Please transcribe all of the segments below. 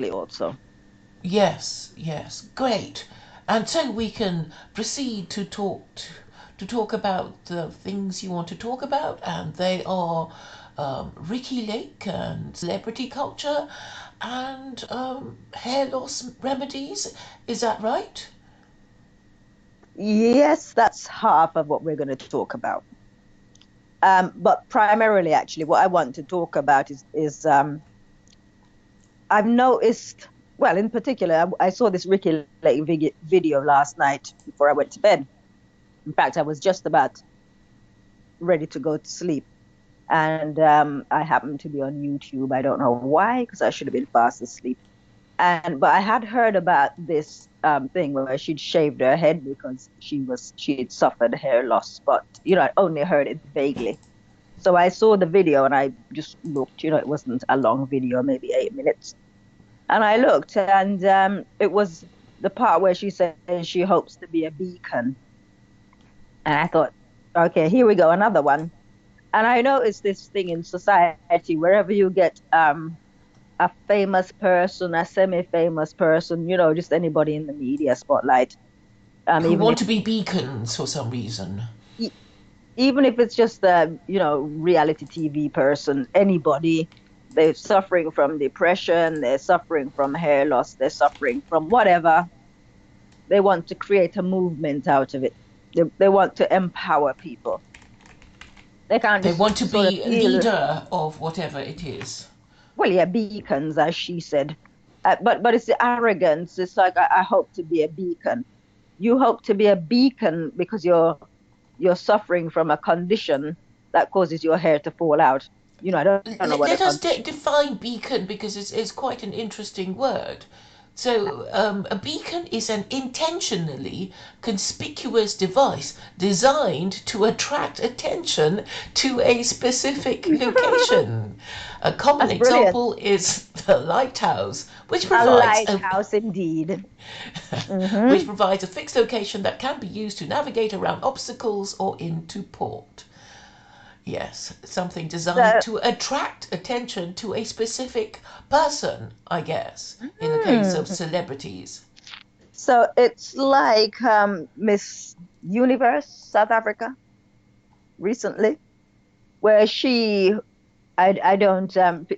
also. Yes, yes, great. And so we can proceed to talk about the things you want to talk about, and they are Ricki Lake and celebrity culture and hair loss remedies. Is that right? Yes, that's half of what we're going to talk about. But primarily, actually, what I want to talk about is I've noticed, well, in particular, I saw this Ricki Lake video last night before I went to bed. In fact, I was just about ready to go to sleep. And I happened to be on YouTube. I don't know why, because I should have been fast asleep. But I had heard about this thing where she'd shaved her head because she had suffered hair loss, but I only heard it vaguely. So I saw the video and I just looked. It wasn't a long video, maybe 8 minutes. And I looked, and it was the part where she says she hopes to be a beacon. And I thought, okay, here we go, another one. And I noticed this thing in society, wherever you get a famous person, a semi-famous person, just anybody in the media spotlight, Who even want if to be beacons for some reason. e- even if it's just a, reality TV person, anybody, they're suffering from depression, they're suffering from hair loss, they're suffering from whatever. They want to create a movement out of it. They want to empower people. They can't They just want to sort of be a feel, leader of whatever it is. well, yeah, beacons, as she said. But it's the arrogance. It's like I hope to be a beacon. You hope to be a beacon because you're suffering from a condition that causes your hair to fall out. I don't know what the Let us condition. define beacon because it's quite an interesting word. So, a beacon is an intentionally conspicuous device designed to attract attention to a specific location. A common That's brilliant. example is the lighthouse, A lighthouse indeed. which Hmm. provides a fixed location that can be used to navigate around obstacles or into port. Yes, something designed So, to attract attention to a specific person, I guess, in the case of mm, celebrities. so it's like Miss Universe South Africa recently, where I don't,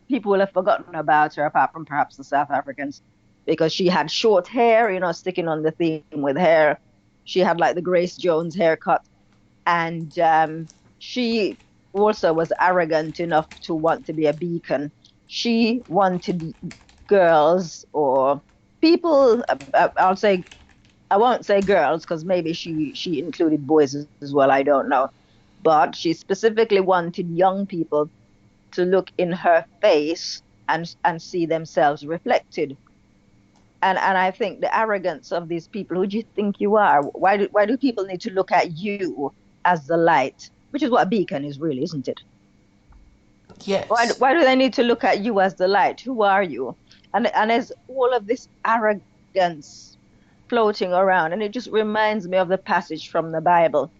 people will have forgotten about her apart from perhaps the South Africans because she had short hair, sticking on the theme with hair. She had like the Grace Jones haircut. And she also was arrogant enough to want to be a beacon. She wanted girls or people, I'll say, I won't say girls because maybe she included boys as well. I don't know. But she specifically wanted young people to look in her face and see themselves reflected. And I think the arrogance of these people, who do you think you are? Why do people need to look at you as the light, which is what a beacon is really, isn't it? Why do, Yes. why do they need to look at you as the light? Who are you? And there's all of this arrogance floating around, and it just reminds me of the passage from the Bible.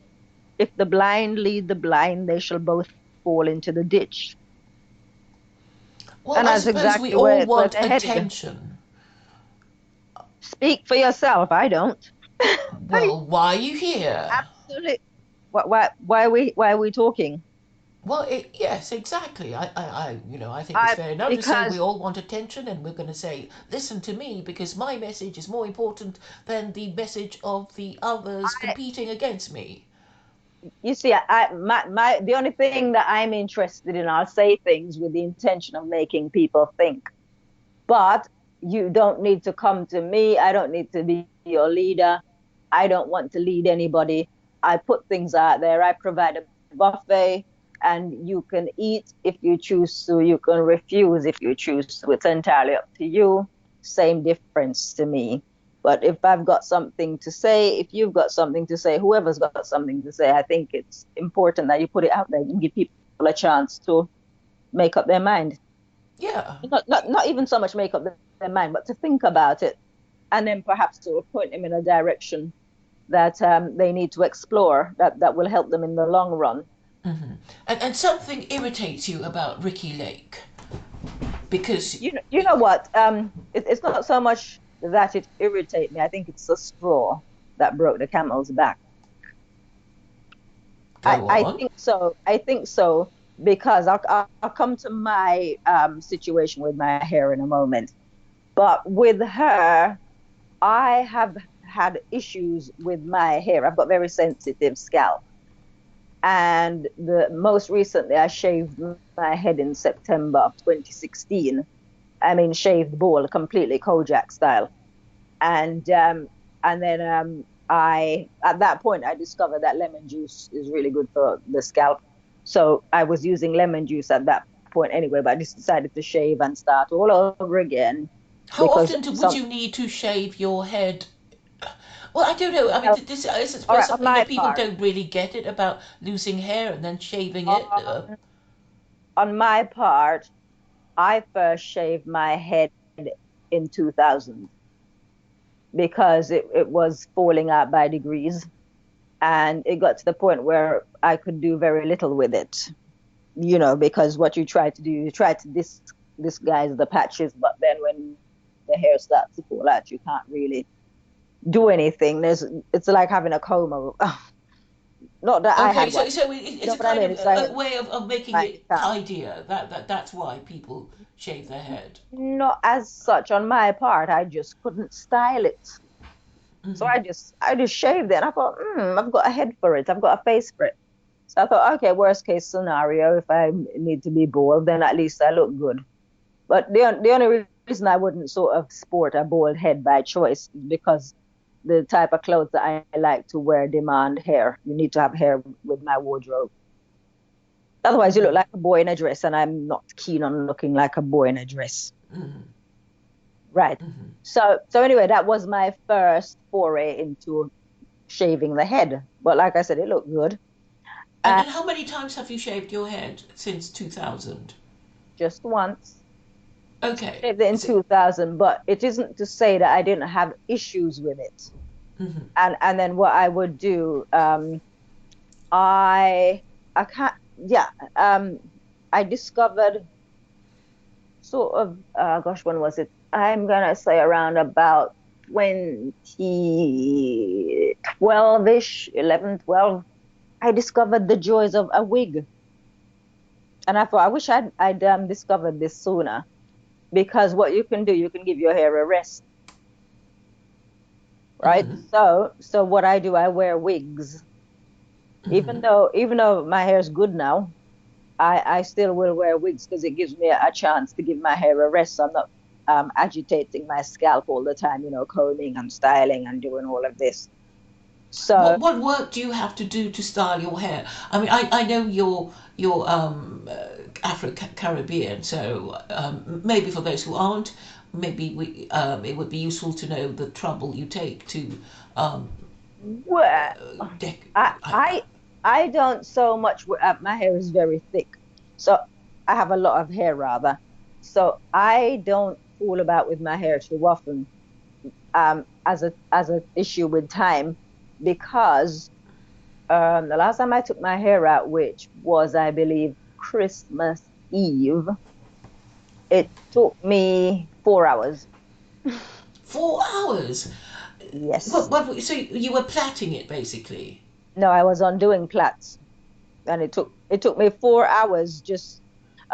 If the blind lead the blind, they shall both fall into the ditch. Well, And I that's suppose we exactly all where want they're headed. attention. Speak for yourself. I don't. I Well, why are you here? absolutely. Why are we talking? Well, yes, exactly. I think it's fair enough to say we Because all want attention, and we're going to say, listen to me because my message is more important than the message of the others I, competing against me. you see, the only thing that I'm interested in, I'll say things with the intention of making people think. But you don't need to come to me. I don't need to be your leader. I don't want to lead anybody. I put things out there. I provide a buffet, and you can eat if you choose to. You can refuse if you choose to. It's entirely up to you. Same difference to me. But if I've got something to say, if you've got something to say, whoever's got something to say, I think it's important that you put it out there and give people a chance to make up their mind. Yeah. Not even so much make up their mind, but to think about it and then perhaps to point them in a direction that they need to explore that will help them in the long run. And something irritates you about Ricky Lake. Because You know what? It's not so much that it irritates me. I think it's the straw that broke the camel's back. go I on. think so. I think so because I'll come to my situation with my hair in a moment. But with her, I have had issues with my hair. I've got very sensitive scalp. And the most recently, I shaved my head in September of 2016. I mean, shaved bald, completely Kojak style. And then I at that point I discovered that lemon juice is really good for the scalp. So I was using lemon juice at that point anyway, but I just decided to shave and start all over again How because often would some you need to shave your head? Well, I don't know. I mean, uh, this I all suppose right, on something my that people part. don't really get it about losing hair and then shaving it. On my part, I first shaved my head in 2000 because it was falling out by degrees. And it got to the point where I could do very little with it, because what you try to do, you try to disguise the patches, but then when the hair starts to fall out, you can't really do anything. It's like having a comb. Not that I Okay, had so one. You it's know a what I kind mean? of It's like a way of making my it scalp. tidier. That's why people shave their head. Not as such on my part. I just couldn't style it. So Hmm. I just shaved it. And I thought, I've got a head for it. I've got a face for it. So I thought, okay, worst case scenario, if I need to be bald, then at least I look good. But the only reason I wouldn't sort of sport a bald head by choice is because the type of clothes that I like to wear demand hair. You need to have hair with my wardrobe. Otherwise, you look like a boy in a dress, and I'm not keen on looking like a boy in a dress. Hmm. Right. Hmm. So anyway, that was my first foray into shaving the head. But like I said, it looked good. And And how many times have you shaved your head since 2000? just once, Okay. shaved it in So, 2000, but it isn't to say that I didn't have issues with it. mhm. And then what I would do, I I can't yeah, I discovered sort of gosh, when was it? I'm gonna say around about 2012-ish, 11, 12. I discovered the joys of a wig. And I thought I wish I'd discovered this sooner because what you can do, you can give your hair a rest, right? Hmm. So what I do, I wear wigs. Even Hmm. though my hair is good now, I still will wear wigs because it gives me a chance to give my hair a rest. So I'm not agitating my scalp all the time, combing and styling and doing all of this. So What work do you have to do to style your hair? I mean, I know you're Afro Caribbean, so maybe for those who aren't, maybe it would be useful to know the trouble you take to um, well, dec- I I, I I don't so much. My hair is very thick, so I have a lot of hair rather. So I don't fool about with my hair too often. As a issue with time, because the last time I took my hair out, which was I believe Christmas Eve, it took me 4 hours. 4 hours. Yes. So you were plaiting it basically. No, I was undoing plaits, and it took me 4 hours just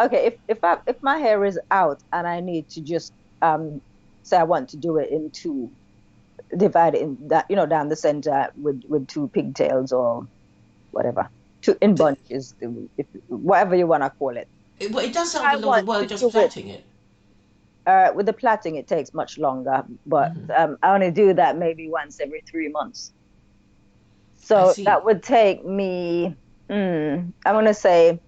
okay. If my hair is out and I need to just say I want to do it in two, divide it in that down the center with two pigtails or whatever, two in But bunches, if whatever you want to call it. it does sound a I lot of want work to just do it. plaiting it. With the plaiting, it takes much longer, but Hmm. I only do that maybe once every 3 months. I So see. that would take me, I'm gonna say,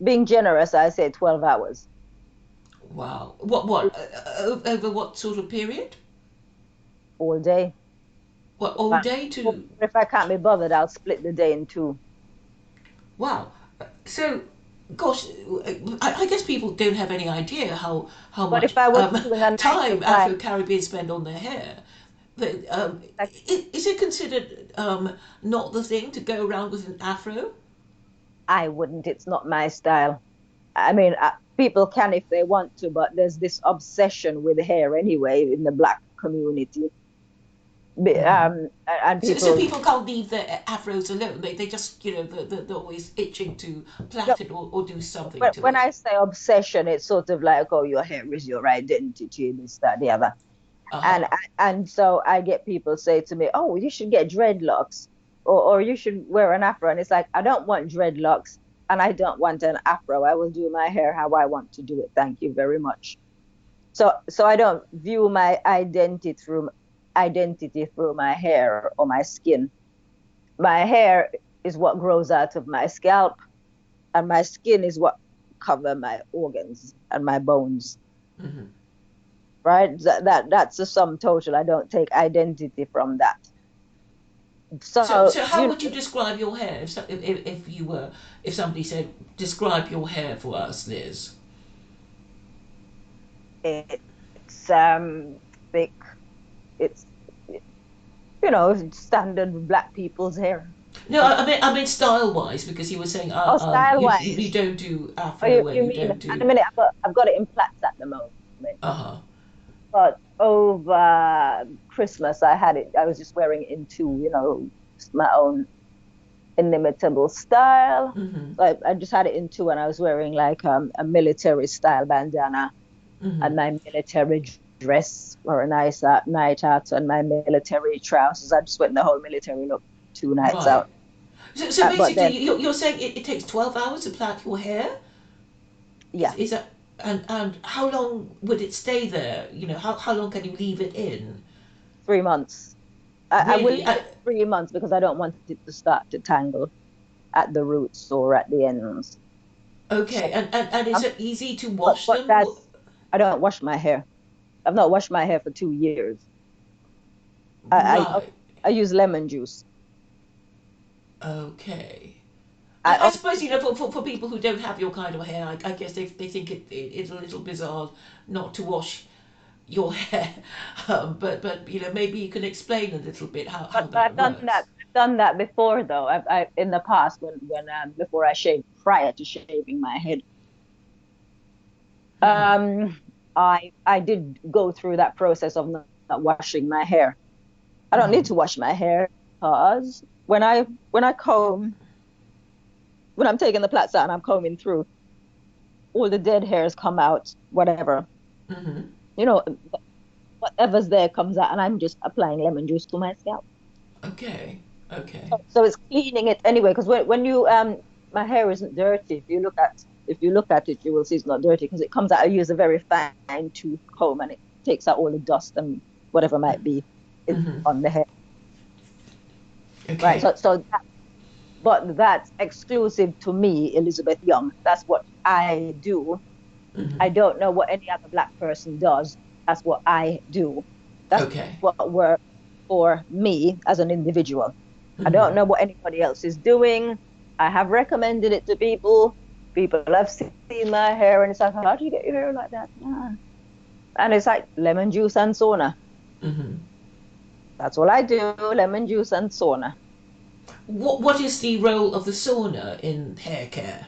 being generous, I say 12 hours Wow. Over what sort of period? all day. What, If all I, day or to? if I can't be bothered, I'll split the day in two. Wow. So, gosh, I guess people don't have any idea how But if much I was doing a nine to time five, Afro Caribbean spend on their hair. But like is it considered not the thing to go around with an afro? I wouldn't. It's not my style. I mean, people can if they want to, but there's this obsession with hair anyway in the black community. And So people, people can't leave their afros alone. They just, you know, they're always itching to no, plait it or do something to when it. I say obsession, it's sort of like, oh, your hair is your identity, this, that, the other. And Uh-huh. and so I get people say to me, oh, you should get dreadlocks, or you should wear an afro. And it's like, I don't want dreadlocks and I don't want an afro. I will do my hair how I want to do it. Thank you very much. So I don't view my identity through my hair or my skin. My hair is what grows out of my scalp, and my skin is what cover my organs and my bones. Hmm. Right? That's the sum total. I don't take identity from that. So So how would you describe your hair if you were if somebody said describe your hair for us, Liz? it's thick. It's standard black people's hair. No, I mean style wise because you were saying Oh, style you wise. don't do Oh, afro and you you mean don't at do the minute I've got it in plaits at the moment. uh-huh. But over Christmas I had it. I was just wearing it in two, just my own inimitable style. Mm-hmm. So I just had it in two, and I was wearing like a military style bandana Mm-hmm. and my military dress for a nice night out, and my military trousers. I just went the whole military look 2 nights Right. out. So But basically then, you're saying it takes 12 hours to plait your hair? yeah, Is that and how long would it stay there? You know, how long can you leave it in? 3 months. I will Really? leave it 3 months because I don't want it to start to tangle at the roots or at the ends. So, Okay. And is um, it easy to but wash but them? that's I don't wash my hair. I've not washed my hair for 2 years. I I, Right. I use lemon juice. Okay. I I only suppose, you know, for people who don't have your kind of hair, I guess they think it's a little bizarre not to wash your hair. But you know, maybe you can explain a little bit But how that I've done that. works. I've done that before, though. I in the past when before I shaved, prior to shaving my head, Hmm. um, I did go through that process of not washing my hair. I don't need Hmm. to wash my hair because when I comb, when I'm taking the plaits out and I'm combing through, all the dead hairs come out, whatever, Hmm. you know, whatever's there comes out, and I'm just applying lemon juice to my scalp. Okay. Okay. So it's cleaning it anyway, because when you my hair isn't dirty. If you look at it, you will see it's not dirty because it comes out. I use a very fine tooth comb, and it takes out all the dust and whatever might be Hmm. on the hair. Right. Okay. But that's exclusive to me, Elizabeth Young. That's what I do. Hmm. I don't know what any other black person does. That's what I do. That's Okay. what works for me as an individual. I don't Hmm. know what anybody else is doing. I have recommended it to people. People have seen my hair, and it's like, how do you get your hair like that? Ah. And it's like lemon juice and sauna. Hmm. That's all I do, lemon juice and sauna. What is the role of the sauna in hair care?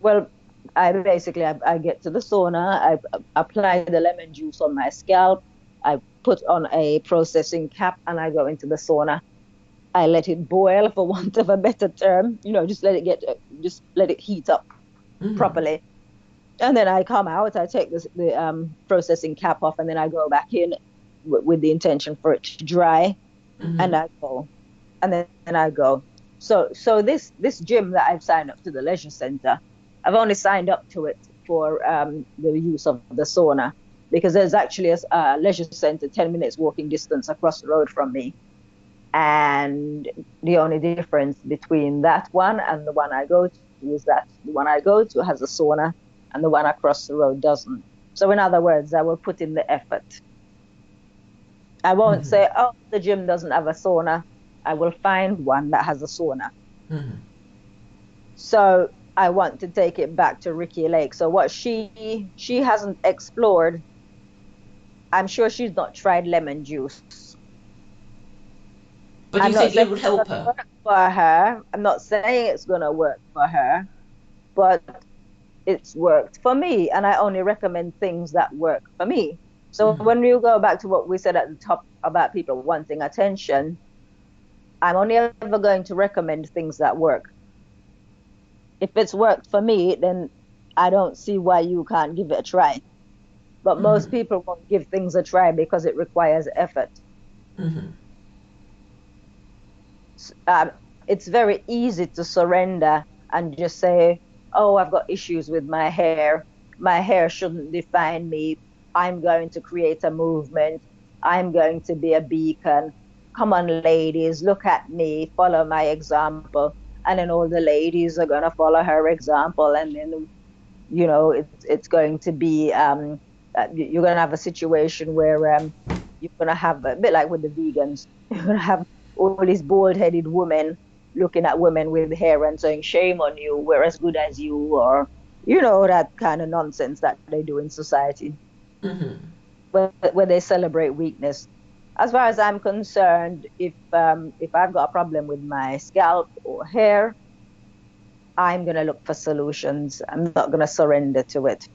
Well, I get to the sauna, apply the lemon juice on my scalp, I put on a processing cap, and I go into the sauna. I let it boil, for want of a better term, just let it heat up Hmm. properly. And then I come out, I take the processing cap off, and then I go back in with the intention for it to dry, and Hmm. I go, and then I go. So this gym that I've signed up to, the leisure center, I've only signed up to it for the use of the sauna, because there's actually a leisure center 10 minutes walking distance across the road from me. And the only difference between that one and the one I go to is that the one I go to has a sauna and the one across the road doesn't. So in other words, I will put in the effort. I won't Hmm. say, oh, the gym doesn't have a sauna. I will find one that has a sauna. Hmm. So I want to take it back to Ricki Lake. So what she hasn't explored, I'm sure she's not tried lemon juice. But I'm you not think saying it would it's going help to her? work for her. I'm not saying it's going to work for her, but it's worked for me, and I only recommend things that work for me. So Mm-hmm. when you go back to what we said at the top about people wanting attention, I'm only ever going to recommend things that work. If it's worked for me, then I don't see why you can't give it a try. But most Mm-hmm. people won't give things a try because it requires effort. Mm-hmm. Um, it's very easy to surrender and just say, oh, I've got issues with my hair. My hair shouldn't define me. I'm going to create a movement. I'm going to be a beacon. Come on, ladies, look at me, follow my example. And then all the ladies are going to follow her example. And then, it's going to be, you're going to have a situation where you're going to have a bit like with the vegans, you're going to have all these bald-headed women looking at women with hair and saying, shame on you, we're as good as you, or, that kind of nonsense that they do in society Mm-hmm. where they celebrate weakness. As far as I'm concerned, if I've got a problem with my scalp or hair, I'm going to look for solutions. I'm not going to surrender to it.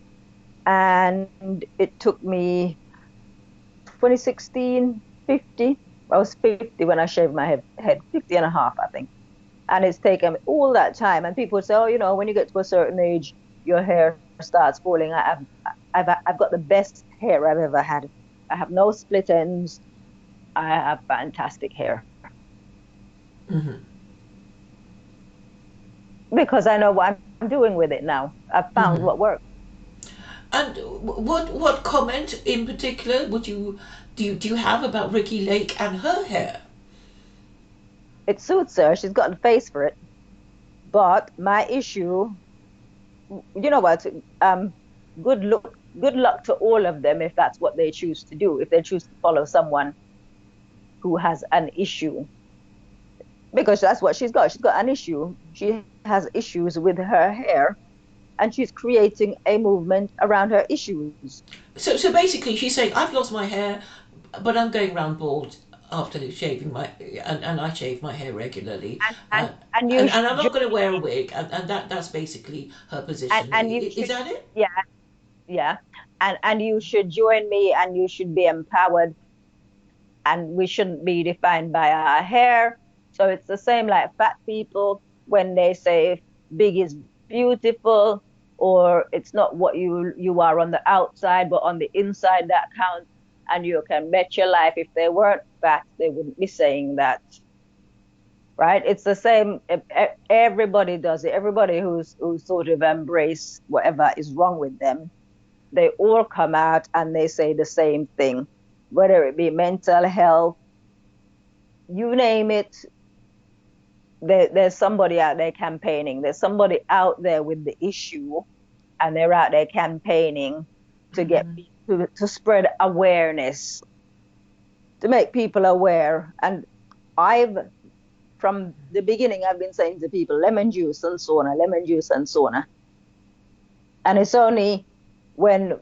And it took me 2016, 50. I was 50 when I shaved my head 50 and a half, I think. And it's taken all that time. And people say, oh, when you get to a certain age, your hair starts falling. I've got the best hair I've ever had. I have no split ends. I have fantastic hair Mm-hmm. because I know what I'm doing with it now. I've found Mm-hmm. what works. And what comment in particular would you do you have about Ricki Lake and her hair? It suits her. She's got the face for it. But my issue, you know what? Um, good luck to all of them if that's what they choose to do. If they choose to follow someone who has an issue, because that's what she's got. She's got an issue. She has issues with her hair, and she's creating a movement around her issues. So basically, she's saying I've lost my hair, but I'm going round bald after shaving my and I shave my hair regularly, And and and you and should I'm not going to join wear a me, wig, and that's basically her position. and you Is should, that it? yeah, yeah, and you should join me, and you should be empowered, and we shouldn't be defined by our hair. So it's the same like fat people when they say big is beautiful, or it's not what you are on the outside, but on the inside that counts. And you can bet your life if they weren't fat, they wouldn't be saying that. Right? It's the same. Everybody does it. Everybody who's sort of embrace whatever is wrong with them, they all come out and they say the same thing, whether it be mental health, you name it. There's somebody out there campaigning. There's somebody out there with the issue, and they're out there campaigning to get Mm-hmm. people to spread awareness, to make people aware. And I've from the beginning, I've been saying to people, lemon juice and sauna, lemon juice and sauna. And it's only when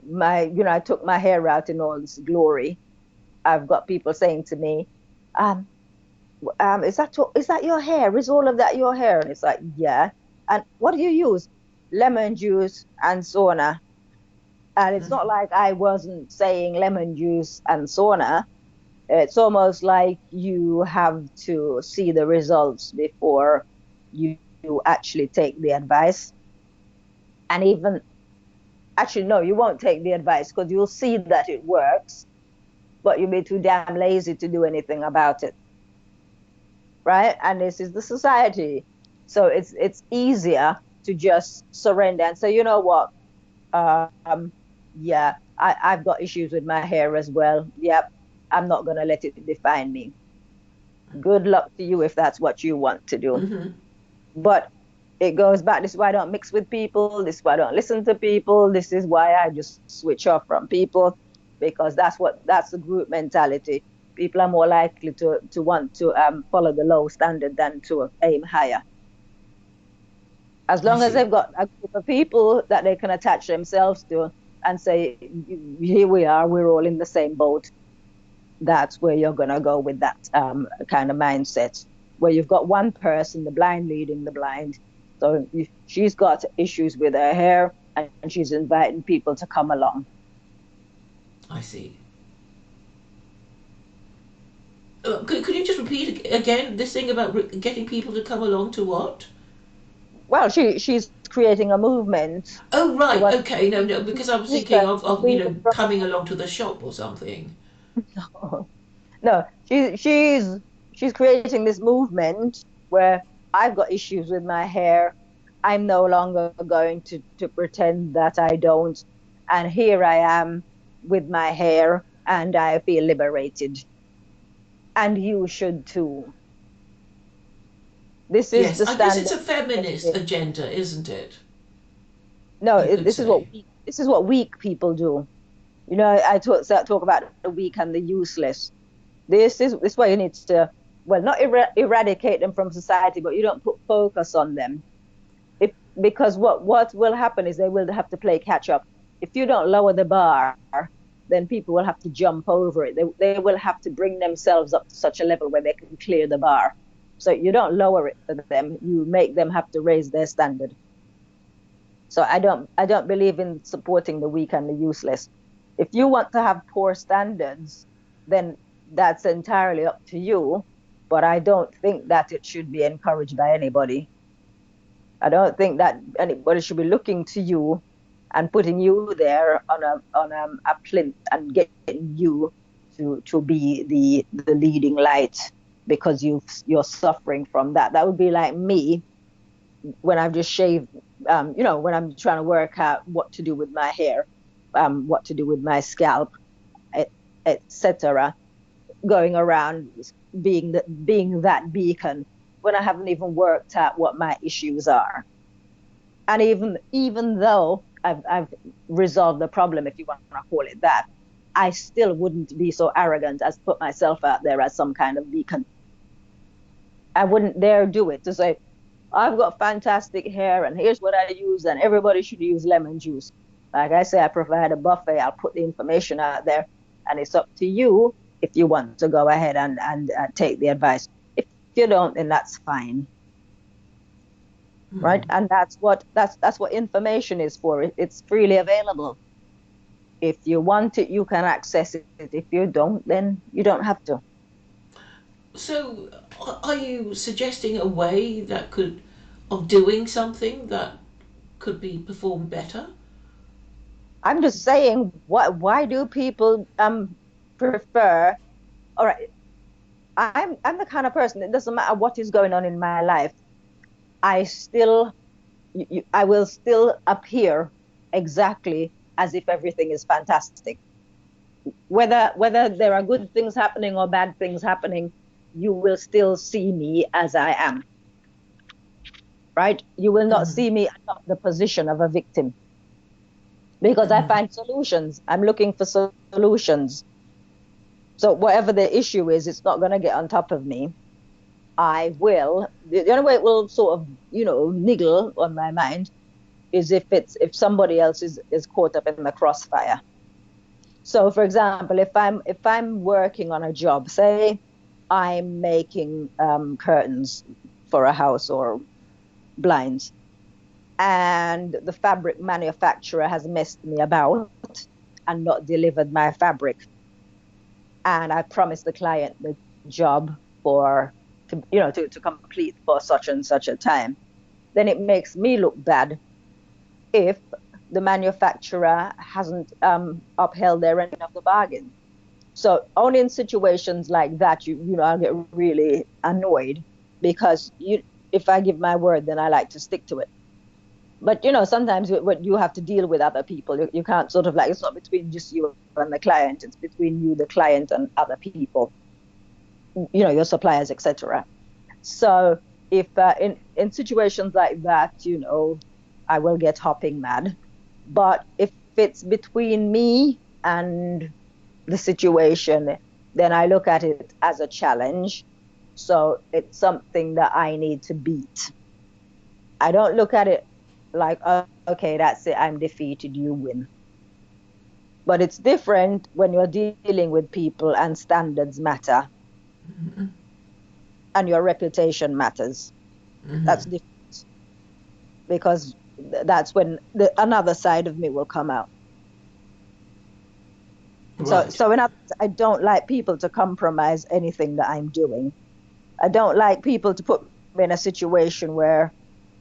I took my hair out in all this glory, I've got people saying to me, um, is that your hair? Is all of that your hair? And it's like, yeah. And what do you use? Lemon juice and sauna. And it's not like I wasn't saying lemon juice and sauna. It's almost like you have to see the results before you actually take the advice. And even actually, no, you won't take the advice because you'll see that it works, but you'll be too damn lazy to do anything about it. Right? And this is the society. So it's easier to just surrender and say, you know what? Um, yeah, I've got issues with my hair as well. Yep, I'm not gonna let it define me. Good luck to you if that's what you want to do. Mm-hmm. But it goes back. This is why I don't mix with people. This is why I don't listen to people. This is why I just switch off from people because that's the group mentality. People are more likely to want to follow the low standard than to aim higher. As I long as see. they've got a group of people that they can attach themselves to and say, here we are, we're all in the same boat. That's where you're going to go with that kind of mindset, where you've got one person, the blind leading the blind. So if she's got issues with her hair and she's inviting people to come along. I see. Could you just repeat again this thing about getting people to come along to what? Well, she's creating a movement. Oh, She right. wants Okay. No, no, because I was thinking speakers of freedom from coming along to the shop or something. no, she's creating this movement where I've got issues with my hair. I'm no longer going to pretend that I don't. And here I am with my hair and I feel liberated. And you should too. This is Yes, the I guess it's standard. a feminist agenda, isn't it? No, You could say. this is what weak people do. You know, talk about the weak and the useless. This is why you need to, well, not eradicate them from society, but you don't put focus on them. If Because what will happen is they will have to play catch up. If you don't lower the bar, then people will have to jump over it. They will have to bring themselves up to such a level where they can clear the bar. So you don't lower it for them, you make them have to raise their standard. So I don't believe in supporting the weak and the useless. If you want to have poor standards, then that's entirely up to you. But I don't think that it should be encouraged by anybody. I don't think that anybody should be looking to you and putting you there on a plinth and getting you to be the leading light because you're suffering from that. That would be like me when I've just shaved, when I'm trying to work out what to do with my hair, what to do with my scalp, etc. Going around being that beacon when I haven't even worked out what my issues are. And even though I've resolved the problem, if you want to call it that, I still wouldn't be so arrogant as put myself out there as some kind of beacon. I wouldn't dare do it to say, I've got fantastic hair and here's what I use and everybody should use lemon juice. Like I say, I provide a buffet. I'll put the information out there and it's up to you if you want to go ahead and take the advice. If you don't, then that's fine. Right? And that's what information is for. It's freely available. If you want it, you can access it. If you don't, then you don't have to. So, are you suggesting a way of doing something that could be performed better? I'm just saying, why do people prefer? All right, I'm the kind of person, it doesn't matter what is going on in my life, I still I will still appear exactly as if everything is fantastic. Whether there are good things happening or bad things happening, you will still see me as I am. Right? You will not see me adopt the position of a victim because I find solutions. I'm looking for solutions. So whatever the issue is, it's not going to get on top of me. The only way it will sort of, niggle on my mind is if somebody else is caught up in the crossfire. So for example, if I'm working on a job, say I'm making curtains for a house or blinds, and the fabric manufacturer has messed me about and not delivered my fabric, and I promised the client the job to complete for such and such a time, then it makes me look bad if the manufacturer hasn't upheld their end of the bargain. So only in situations like that, I'll get really annoyed because if I give my word, then I like to stick to it. But sometimes what you have to deal with other people, you can't sort of like, it's not between just you and the client, it's between you, the client, and other people, your suppliers, etc. So if in situations like that, I will get hopping mad. But if it's between me and the situation, then I look at it as a challenge. So it's something that I need to beat. I don't look at it like, oh, okay, that's it, I'm defeated, you win. But it's different when you're dealing with people and standards matter and your reputation matters. That's different because that's when another side of me will come out. Right. So in other words, I don't like people to compromise anything that I'm doing. I don't like people to put me in a situation where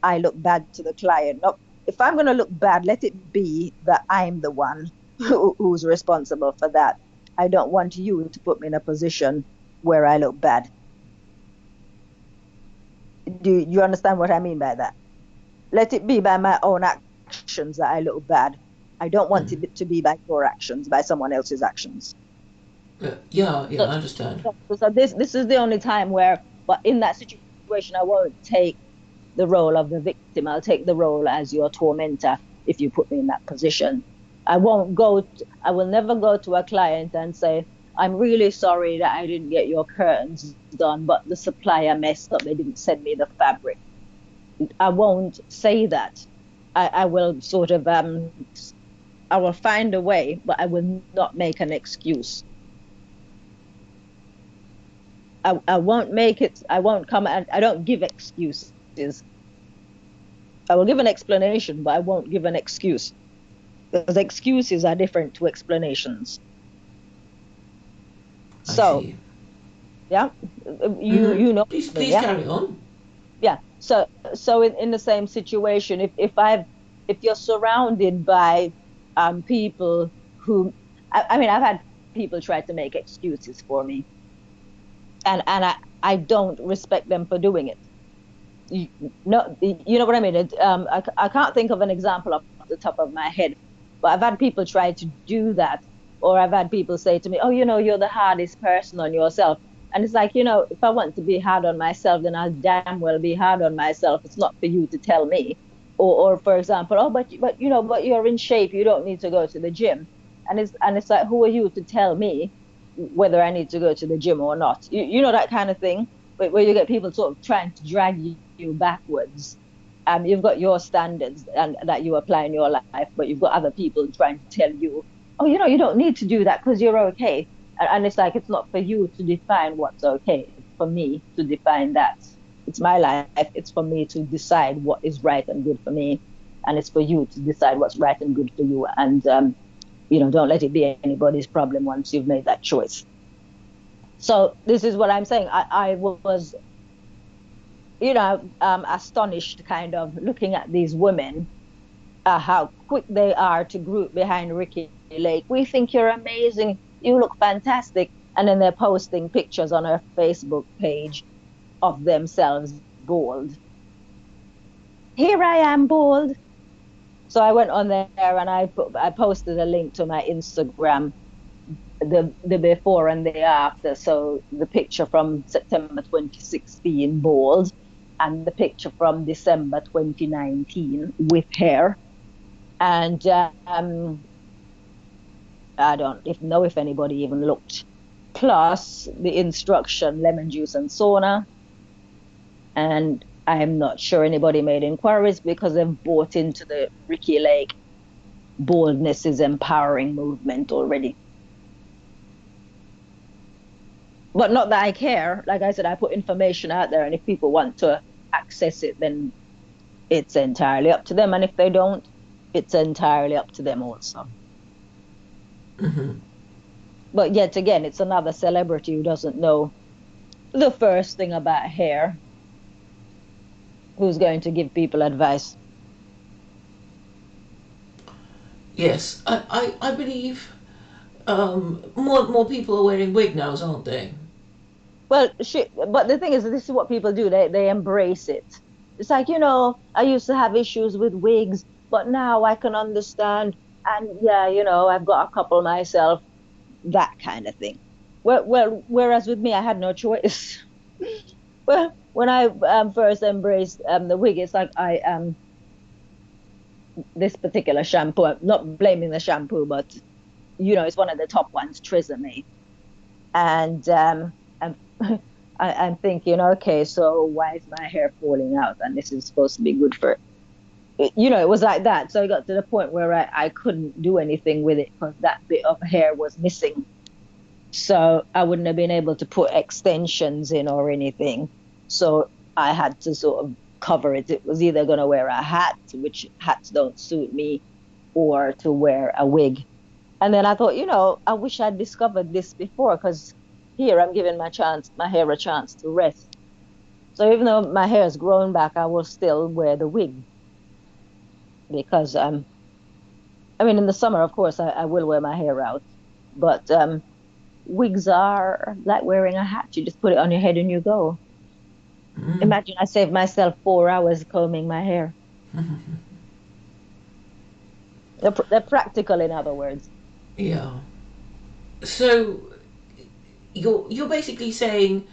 I look bad to the client. No, if I'm going to look bad, let it be that I'm the one who's responsible for that. I don't want you to put me in a position where I look bad. Do you understand what I mean by that? Let it be by my own actions that I look bad. I don't want it to be by your actions, by someone else's actions. Yeah, So, I understand. so this is the only time where, but in that situation, I won't take the role of the victim. I'll take the role as your tormentor if you put me in that position. I will never go to a client and say, I'm really sorry that I didn't get your curtains done, but the supplier messed up. They didn't send me the fabric. I won't say that. I will sort of, I will find a way, but I will not make an excuse. I won't make it, I won't come and I don't give excuses. I will give an explanation, but I won't give an excuse. Because excuses are different to explanations. So, yeah, you know. Please Yeah? carry on. Yeah. So in the same situation, if you're surrounded by people who, I mean, I've had people try to make excuses for me, and I don't respect them for doing it. You know what I mean? I can't think of an example off the top of my head, but I've had people try to do that, or I've had people say to me, "Oh, you're the hardest person on yourself." And it's like, if I want to be hard on myself, then I'll damn well be hard on myself. It's not for you to tell me. Or for example, oh, but you're in shape. You don't need to go to the gym. And it's like, who are you to tell me whether I need to go to the gym or not? You know that kind of thing, where you get people sort of trying to drag you backwards. You've got your standards and that you apply in your life, but you've got other people trying to tell you, oh, you don't need to do that because you're okay. And it's like, it's not for you to define what's okay. It's for me to define that. It's my life. It's for me to decide what is right and good for me. And it's for you to decide what's right and good for you. And, don't let it be anybody's problem once you've made that choice. So this is what I'm saying. I was, astonished kind of looking at these women, how quick they are to group behind Ricki Lake. We think you're amazing. You look fantastic. And then they're posting pictures on her Facebook page of themselves bald. Here I am bald. So I went on there and I posted a link to my Instagram, the before and the after. So the picture from September 2016 bald, and the picture from December 2019 with hair. And I don't know if anybody even looked. Plus the instruction, lemon juice and sauna. And I'm not sure anybody made inquiries because they've bought into the Ricki Lake baldness is empowering movement already. But not that I care. Like I said, I put information out there, and if people want to access it, then it's entirely up to them. And if they don't, it's entirely up to them also. Mm-hmm. But yet again, it's another celebrity who doesn't know the first thing about hair who's going to give people advice. Yes, I believe more people are wearing wig now, aren't they? Well, but the thing is, this is what people do. They embrace it. It's like, I used to have issues with wigs, but now I can understand. And yeah, I've got a couple myself, that kind of thing. Well, whereas with me, I had no choice. Well, when I first embraced the wig, it's like this particular shampoo. I'm not blaming the shampoo, but it's one of the top ones, Tresemme. And I'm thinking, okay, so why is my hair falling out? And this is supposed to be good for it. It was like that. So I got to the point where I couldn't do anything with it because that bit of hair was missing. So I wouldn't have been able to put extensions in or anything. So I had to sort of cover it. It was either going to wear a hat, which hats don't suit me, or to wear a wig. And then I thought, I wish I'd discovered this before, because here I'm giving my hair a chance to rest. So even though my hair has grown back, I will still wear the wig. Because, in the summer, of course, I will wear my hair out. But wigs are like wearing a hat. You just put it on your head and you go. Imagine I saved myself 4 hours combing my hair. They're practical, in other words. Yeah. So you're basically saying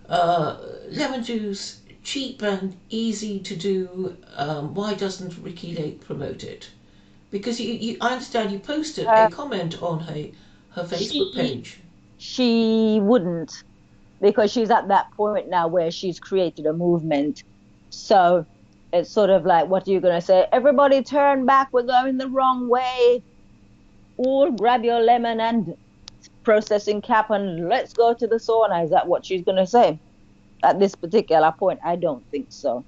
lemon juice, cheap and easy to do. Why doesn't Ricki Lake promote it? Because I understand you posted a comment on her Facebook page. She wouldn't, because she's at that point now where she's created a movement. So it's sort of like, what are you going to say? Everybody turn back, we're going the wrong way. Or grab your lemon and processing cap and let's go to the sauna. Is that what she's going to say? At this particular point, I don't think so.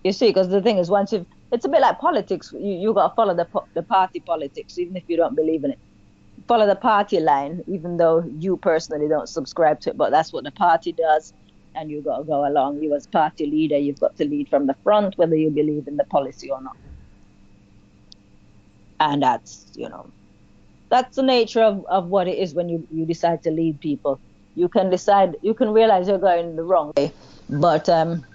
You see, because the thing is, it's a bit like politics. You got to follow the party politics, even if you don't believe in it. Follow the party line, even though you personally don't subscribe to it, but that's what the party does, and you got to go along. You as party leader, you've got to lead from the front, whether you believe in the policy or not. And that's the nature of what it is when you decide to lead people. You can realize you're going the wrong way, but can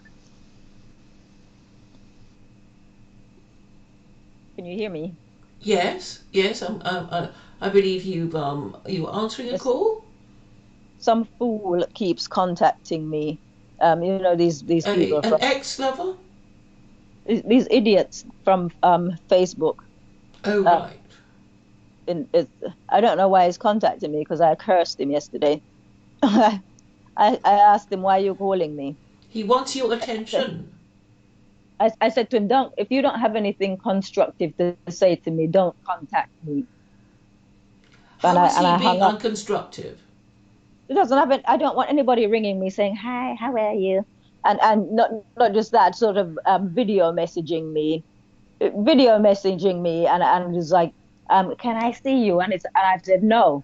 you hear me? Yes. I believe you were answering a call. Some fool keeps contacting me. These people An ex-lover. These idiots from Facebook. Oh right. I don't know why he's contacting me, because I cursed him yesterday. I asked him, why are you calling me? He wants your attention. I said to him, if you don't have anything constructive to say to me, don't contact me. How is he being unconstructive? It doesn't happen. I don't want anybody ringing me saying, hi, how are you? And not just that, sort of video messaging me, and it's like, can I see you? And I've said no.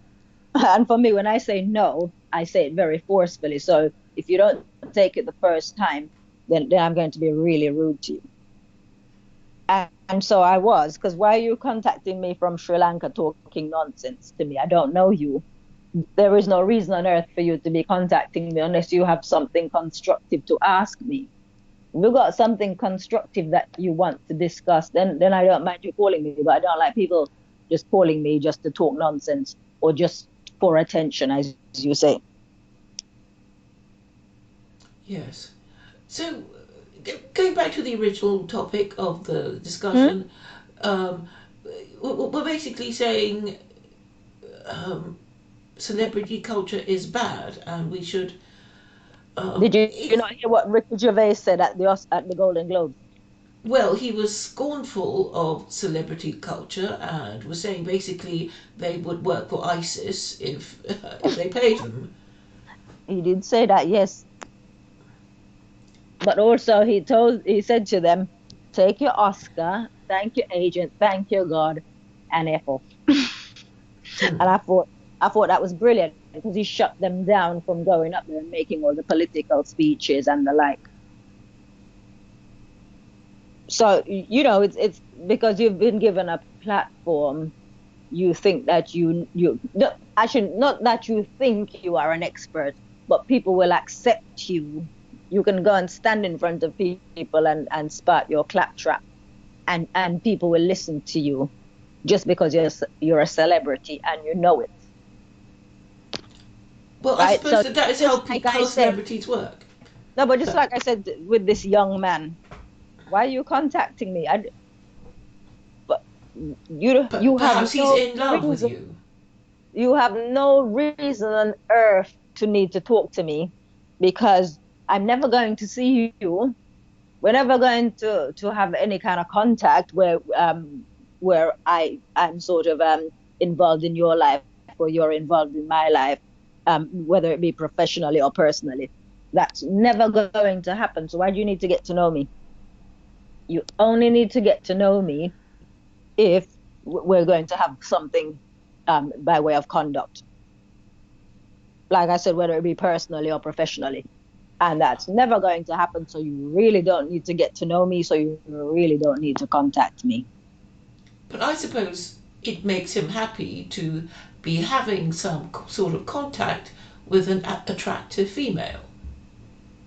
And for me, when I say no, I say it very forcefully. So if you don't take it the first time, then I'm going to be really rude to you. And so I was, because why are you contacting me from Sri Lanka talking nonsense to me? I don't know you. There is no reason on earth for you to be contacting me unless you have something constructive to ask me. If you got something constructive that you want to discuss, then I don't mind you calling me, but I don't like people just calling me just to talk nonsense or just for attention, as you say. Yes. So, going back to the original topic of the discussion, we're basically saying celebrity culture is bad, and we should. Did you not hear what Ricky Gervais said at the Golden Globes? Well, he was scornful of celebrity culture and was saying basically they would work for ISIS if they paid them. He did say that, yes. But also he said to them, take your Oscar, thank your agent, thank your God, and F off. And I thought that was brilliant, because he shut them down from going up there and making all the political speeches and the like. So, it's because you've been given a platform, you think that not that you think you are an expert, but people will accept you. You can go and stand in front of people and spat your claptrap, and people will listen to you just because you're a celebrity and you know it. Well, right? I suppose that is how celebrities work. No, but just like I said with this young man, why are you contacting me? Perhaps he's in love with you. You have no reason on earth to need to talk to me, because I'm never going to see you. We're never going to have any kind of contact where I'm sort of involved in your life or you're involved in my life, whether it be professionally or personally. That's never going to happen. So why do you need to get to know me? You only need to get to know me if we're going to have something by way of conduct. Like I said, whether it be personally or professionally. And that's never going to happen. So you really don't need to get to know me. So you really don't need to contact me. But I suppose it makes him happy to be having some sort of contact with an attractive female.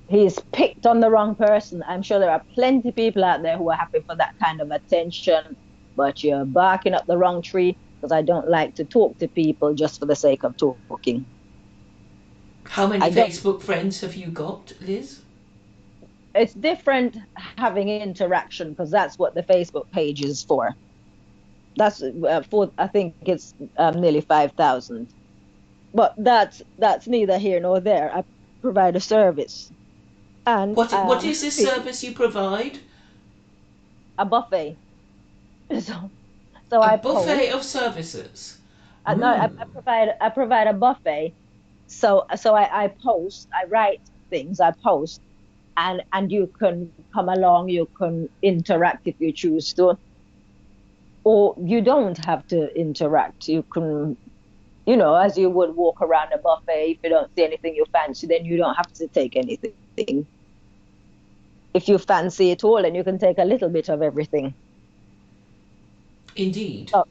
He's picked on the wrong person. I'm sure there are plenty of people out there who are happy for that kind of attention, but you're barking up the wrong tree, because I don't like to talk to people just for the sake of talking. How many Facebook friends have you got, Liz? It's different having interaction, because that's what the Facebook page is for. That's for, I think it's nearly 5,000. But that's neither here nor there. I provide a service. And what is this service you provide? A buffet. So a buffet of services. No, I provide a buffet. So I post, I write things, I post, and you can come along, you can interact if you choose to, or you don't have to interact. You can, as you would walk around a buffet, if you don't see anything you fancy, then you don't have to take anything. If you fancy it all, then you can take a little bit of everything. Indeed. So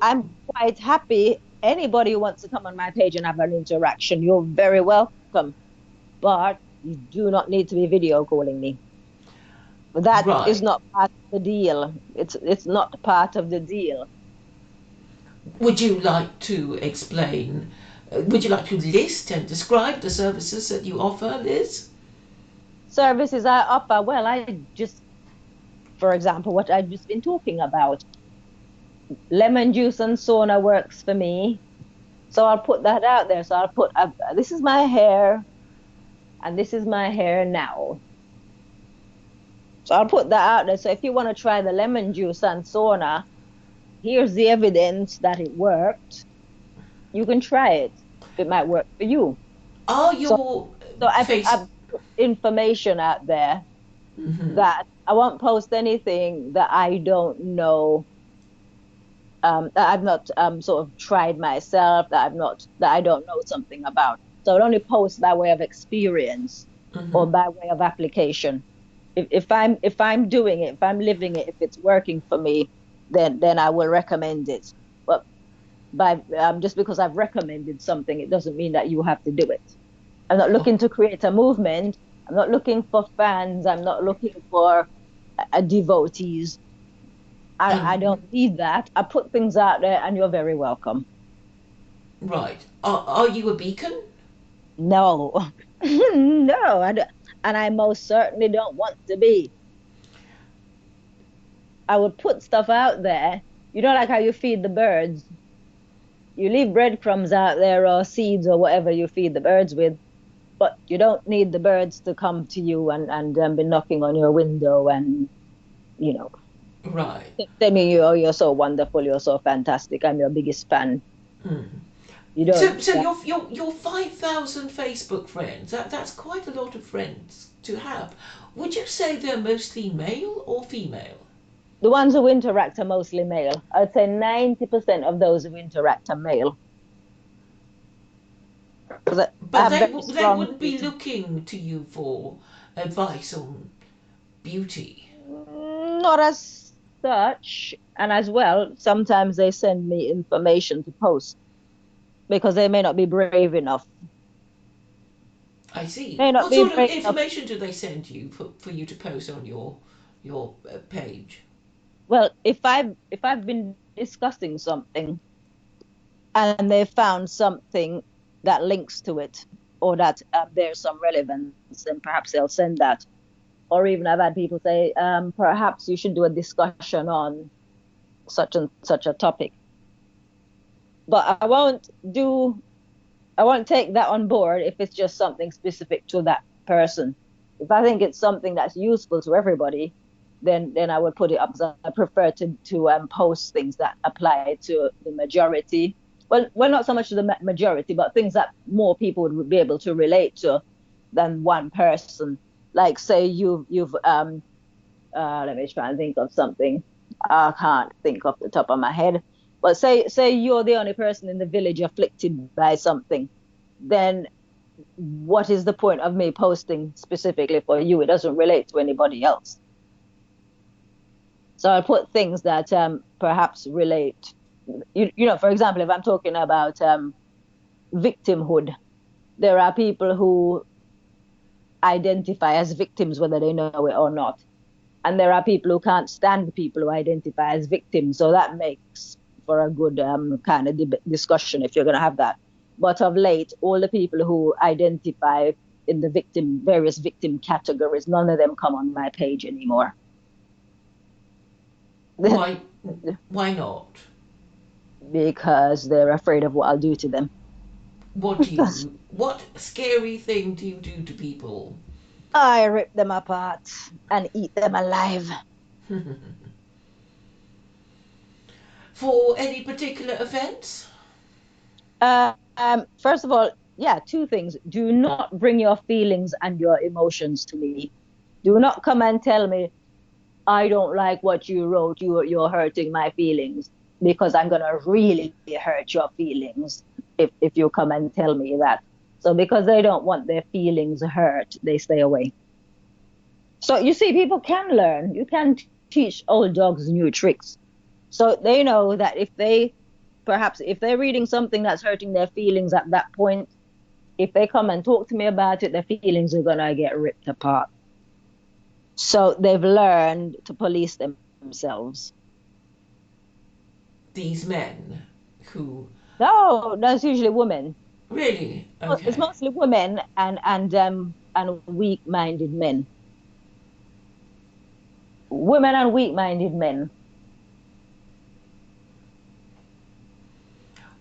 I'm quite happy. Anybody who wants to come on my page and have an interaction, you're very welcome. But you do not need to be video calling me. That is not part of the deal. It's not part of the deal. Would you like to explain? Would you like to list and describe the services that you offer, Liz? Services I offer, well, for example, what I've just been talking about. Lemon juice and sauna works for me. So I'll put that out there. So I'll put, this is my hair, and this is my hair now. So I'll put that out there. So if you want to try the lemon juice and sauna, here's the evidence that it worked. You can try it. It might work for you. I've put information out there that I won't post anything that I don't know, that I've not sort of tried myself, that I don't know something about. So I'll only post by way of experience or by way of application. If I'm doing it, if I'm living it, if it's working for me, then I will recommend it. But just because I've recommended something, it doesn't mean that you have to do it. I'm not looking to create a movement. I'm not looking for fans. I'm not looking for devotees. I don't need that. I put things out there, and you're very welcome. Right. Are you a beacon? No. No, I don't. And I most certainly don't want to be. I would put stuff out there. You know, like how you feed the birds. You leave breadcrumbs out there, or seeds, or whatever you feed the birds with. But you don't need the birds to come to you and be knocking on your window and, Right. telling you, oh, you're so wonderful, you're so fantastic, I'm your biggest fan. You don't. So your 5,000 Facebook friends, that's quite a lot of friends to have. Would you say they're mostly male or female? The ones who interact are mostly male. I'd say 90% of those who interact are male. But they wouldn't be looking to you for advice on beauty. Not as such. And as well, sometimes they send me information to post because they may not be brave enough. I see. What sort of information do they send you for you to post on your page? Well, if I've been discussing something and they found something that links to it, or that there's some relevance, then perhaps they'll send that. Or even I've had people say, perhaps you should do a discussion on such and such a topic. But I won't take that on board if it's just something specific to that person. If I think it's something that's useful to everybody, then I would put it up. So I prefer to post things that apply to the majority. Well, not so much to the majority, but things that more people would be able to relate to. than one person. Like say you've let me try and think of something. I can't think off the top of my head. But say you're the only person in the village afflicted by something, then what is the point of me posting specifically for you? It doesn't relate to anybody else. So I put things that perhaps relate. For example, if I'm talking about victimhood, there are people who identify as victims whether they know it or not. And there are people who can't stand people who identify as victims. So that makes for a good kind of discussion if you're going to have that. But of late, all the people who identify in the various victim categories, none of them come on my page anymore. Why not? Because they're afraid of what I'll do to them. What scary thing do you do to people? I rip them apart and eat them alive. For any particular offense? First of all, yeah, two things. Do not bring your feelings and your emotions to me. Do not come and tell me, I don't like what you wrote. You're hurting my feelings, because I'm going to really hurt your feelings if you come and tell me that. So because they don't want their feelings hurt, they stay away. So you see, people can learn. You can teach old dogs new tricks. So they know that if they're reading something that's hurting their feelings at that point, if they come and talk to me about it, their feelings are going to get ripped apart. So they've learned to police themselves. These men who... No, that's usually women. Really? Okay. It's mostly women and weak-minded men. Women and weak-minded men.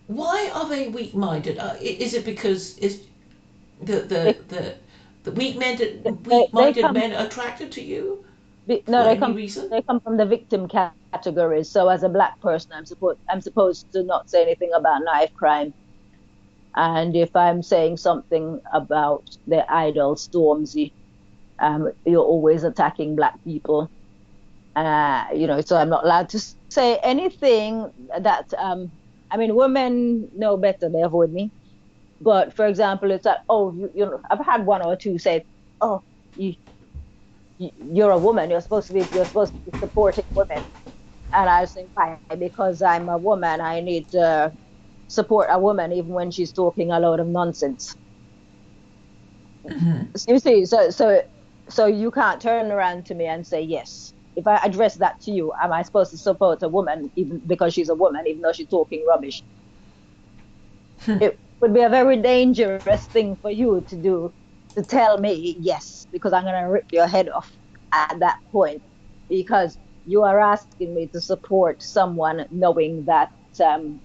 Why are they weak-minded? Is it because the weak-minded men attracted to you? No, for any reason? They come from the victim categories. So as a black person, I'm supposed to not say anything about knife crime. And if I'm saying something about the idol Stormzy, you're always attacking black people. So I'm not allowed to say anything that women know better, they avoid me. But for example, it's like, I've had one or two say, oh, you're a woman, you're supposed to be supporting women. And I was saying, why? Because I'm a woman, I need to support a woman even when she's talking a load of nonsense. Mm-hmm. You see, so you can't turn around to me and say, yes, if I address that to you, am I supposed to support a woman even because she's a woman, even though she's talking rubbish? It would be a very dangerous thing for you to do, to tell me yes, because I'm going to rip your head off at that point, because you are asking me to support someone knowing that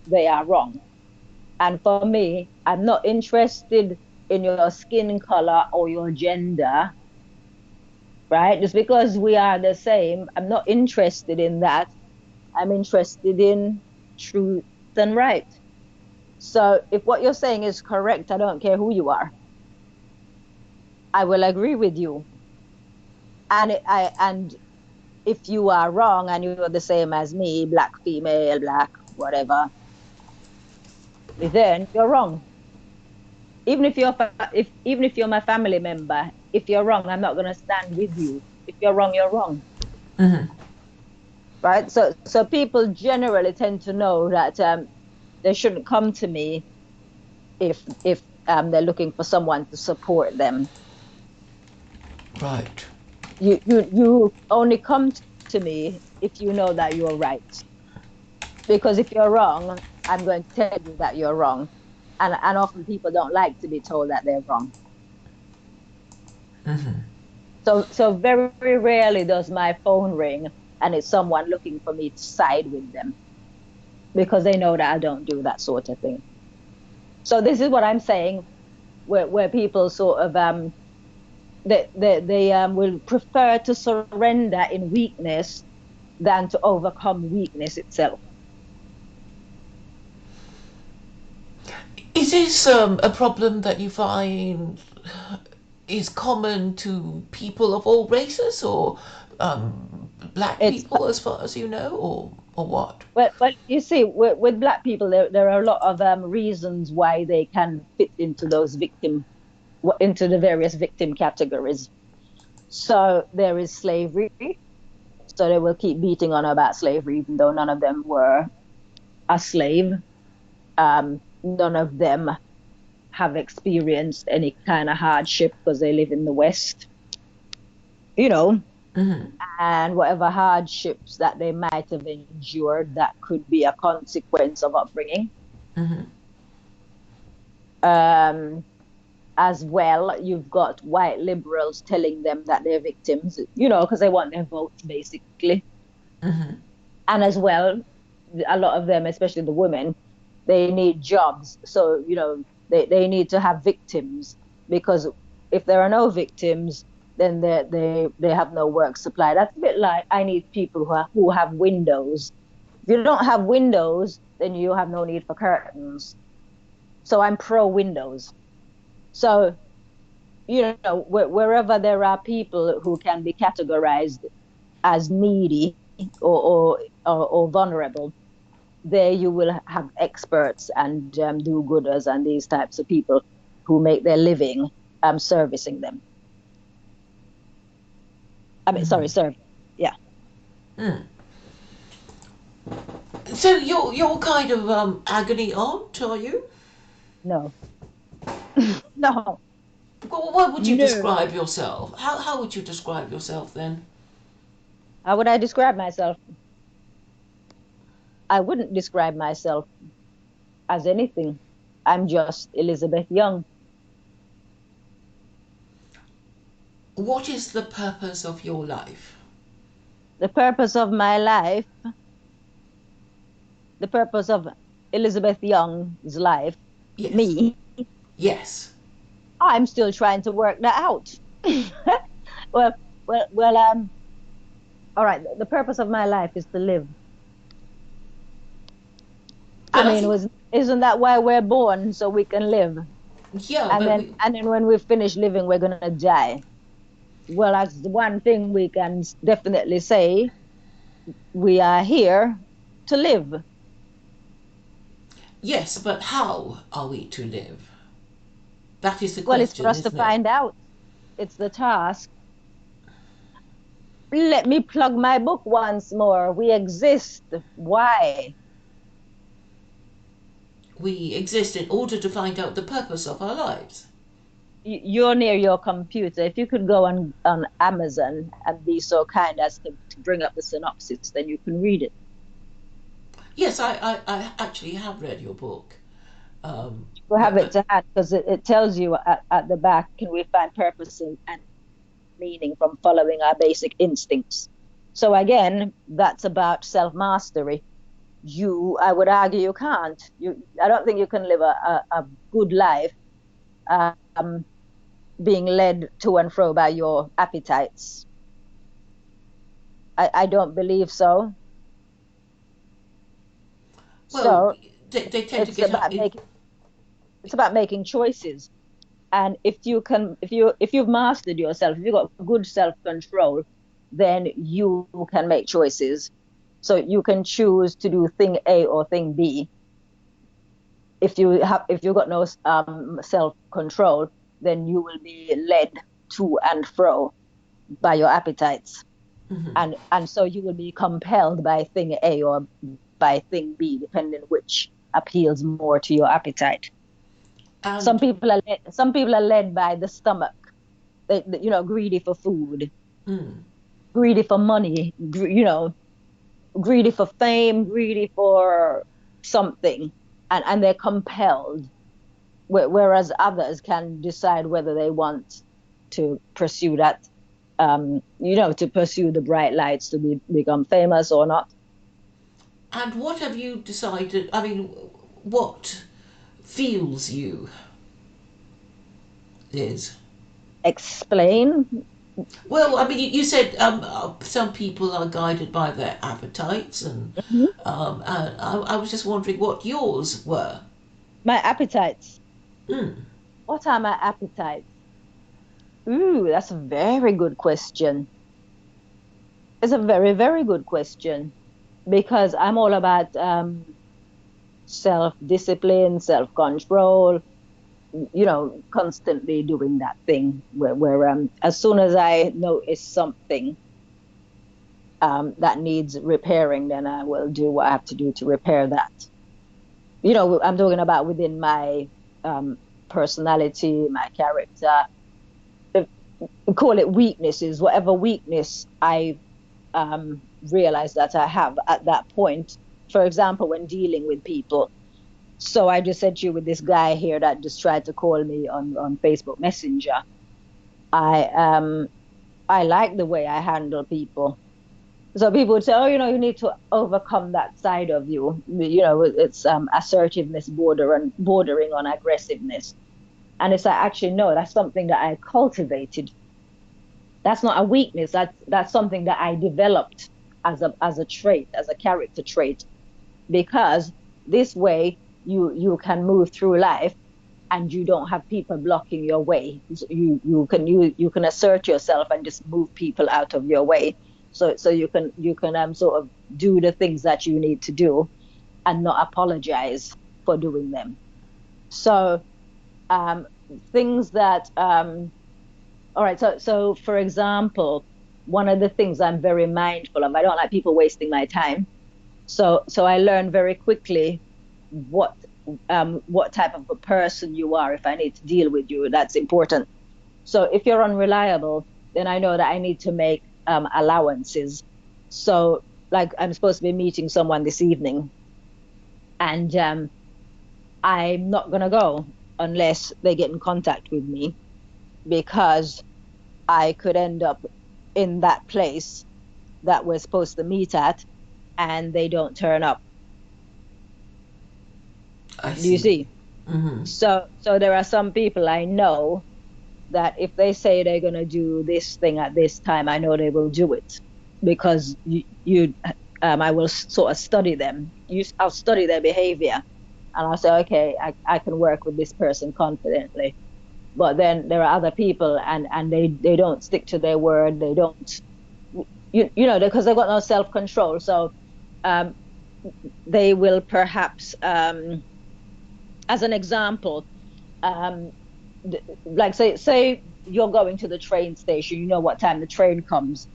they are wrong. And for me, I'm not interested in your skin color or your gender, right? Just because we are the same, I'm not interested in that. I'm interested in truth and right. So if what you're saying is correct, I don't care who you are. I will agree with you. And if you are wrong and you're the same as me, black female, black, whatever, then you're wrong. Even if you're my family member, if you're wrong, I'm not going to stand with you. If you're wrong, you're wrong. Mm-hmm. Right? So people generally tend to know that they shouldn't come to me if they're looking for someone to support them. Right. You only come to me if you know that you're right. Because if you're wrong, I'm going to tell you that you're wrong. And often people don't like to be told that they're wrong. Mm-hmm. So very, very rarely does my phone ring and it's someone looking for me to side with them, because they know that I don't do that sort of thing. So this is what I'm saying, where people sort of they will prefer to surrender in weakness than to overcome weakness itself. Is this a problem that you find is common to people of all races, or black It's people, as far as you know, or what? well, you see, with black people, there are a lot of reasons why they can fit into those into the various victim categories. So there is slavery. So they will keep beating on about slavery, even though none of them were a slave. None of them have experienced any kind of hardship because they live in the West, you know, Mm-hmm. and whatever hardships that they might have endured, that could be a consequence of upbringing. Mm-hmm. Um, as well, you've got white liberals telling them that they're victims, because they want their votes, basically. Mm-hmm. And as well, a lot of them, especially the women, they need jobs. So, they need to have victims, because if there are no victims, then they have no work supply. That's a bit like, I need people who have windows. If you don't have windows, then you have no need for curtains. So I'm pro windows. So, wherever there are people who can be categorized as needy or vulnerable, there you will have experts and do-gooders and these types of people who make their living servicing them. I mean, sorry, serve. Yeah. Mm. So you're kind of agony aunt, are you? No. No. Well, what would you No. describe yourself? How would you describe yourself then? How would I describe myself? I wouldn't describe myself as anything. I'm just Elizabeth Young. What is the purpose of your life? The purpose of my life, the purpose of Elizabeth Young's life, Yes. me, Yes. I'm still trying to work that out. well, well, all right. The purpose of my life is to live. I But I mean, think, isn't that why we're born, so we can live? yeah, And but then we, and then when we finish living, we're gonna die. Well, that's the one thing we can definitely say. We are here to live. yes, but how are we to live? That is the Well, it's for question, us to isn't it? find out. It's the task. Let me plug my book once more. We exist. Why? We exist in order to find out the purpose of our lives. You're near your computer. If you could go on Amazon and be so kind as to bring up the synopsis, then you can read it. Yes, I actually have read your book. Um, We'll have it but to hand, because it tells you at the back, can we find purpose and meaning from following our basic instincts? So again, that's about self-mastery. I would argue you can't. I don't think you can live a good life um, being led to and fro by your appetites. I don't believe so. well, So they tend to it's get up. about making choices. And if you've mastered yourself, if you've got good self-control, then you can make choices. So you can choose to do thing A or thing B. If you've got no self-control, then you will be led to and fro by your appetites. Mhm. And so you will be compelled by thing A or by thing B, depending which appeals more to your appetite. Some And people are led by the stomach. Greedy for food, mm, greedy for money, greedy for fame, greedy for something, and they're compelled. Whereas others can decide whether they want to pursue that, to pursue the bright lights, to become famous or not. what have you decided? I mean, what fuels you, Liz? Explain. Well, I mean, you said some people are guided by their appetites, and Mhm. I was just wondering what yours were. My appetites. Mm. What are my appetites? Ooh, that's a very good question. It's a very, very good question because I'm all about self-discipline, self-control, constantly doing that thing where as soon as I notice something that needs repairing, then I will do what I have to do to repair that. I'm talking about within my um, personality, my character. If- Call it weaknesses, whatever weakness I realize that I have at that point. For example, when dealing with people. So I just said to you with this guy here that just tried to call me on Facebook Messenger. I I like the way I handle people. So people would say, oh, you need to overcome that side of you. It's assertiveness bordering on aggressiveness. And it's like, actually, no, that's something that I cultivated. That's not a weakness. That's something that I developed as a trait, as a character trait, because this way you can move through life and you don't have people blocking your way. You can assert yourself and just move people out of your way. So you can sort of do the things that you need to do and not apologize for doing them. So um, things that all right. So for example, one of the things I'm very mindful of, I don't like people wasting my time. So I learned very quickly what what type of a person you are. If I need to deal with you, that's important. So if you're unreliable, then I know that I need to make allowances. So like I'm supposed to be meeting someone this evening, and I'm not gonna go unless they get in contact with me because I could end up in that place that we're supposed to meet at, and they don't turn up. I Do you see. see? Mm-hmm. So there are some people I know that if they say they're going to do this thing at this time, I know they will do it because I will sort of study them. I'll study their behavior and I'll say, okay, I can work with this person confidently. But then there are other people and they don't stick to their word. They don't, because they've got no self-control. So um, they will perhaps, as an example, um, like say you're going to the train station, you know what time the train comes.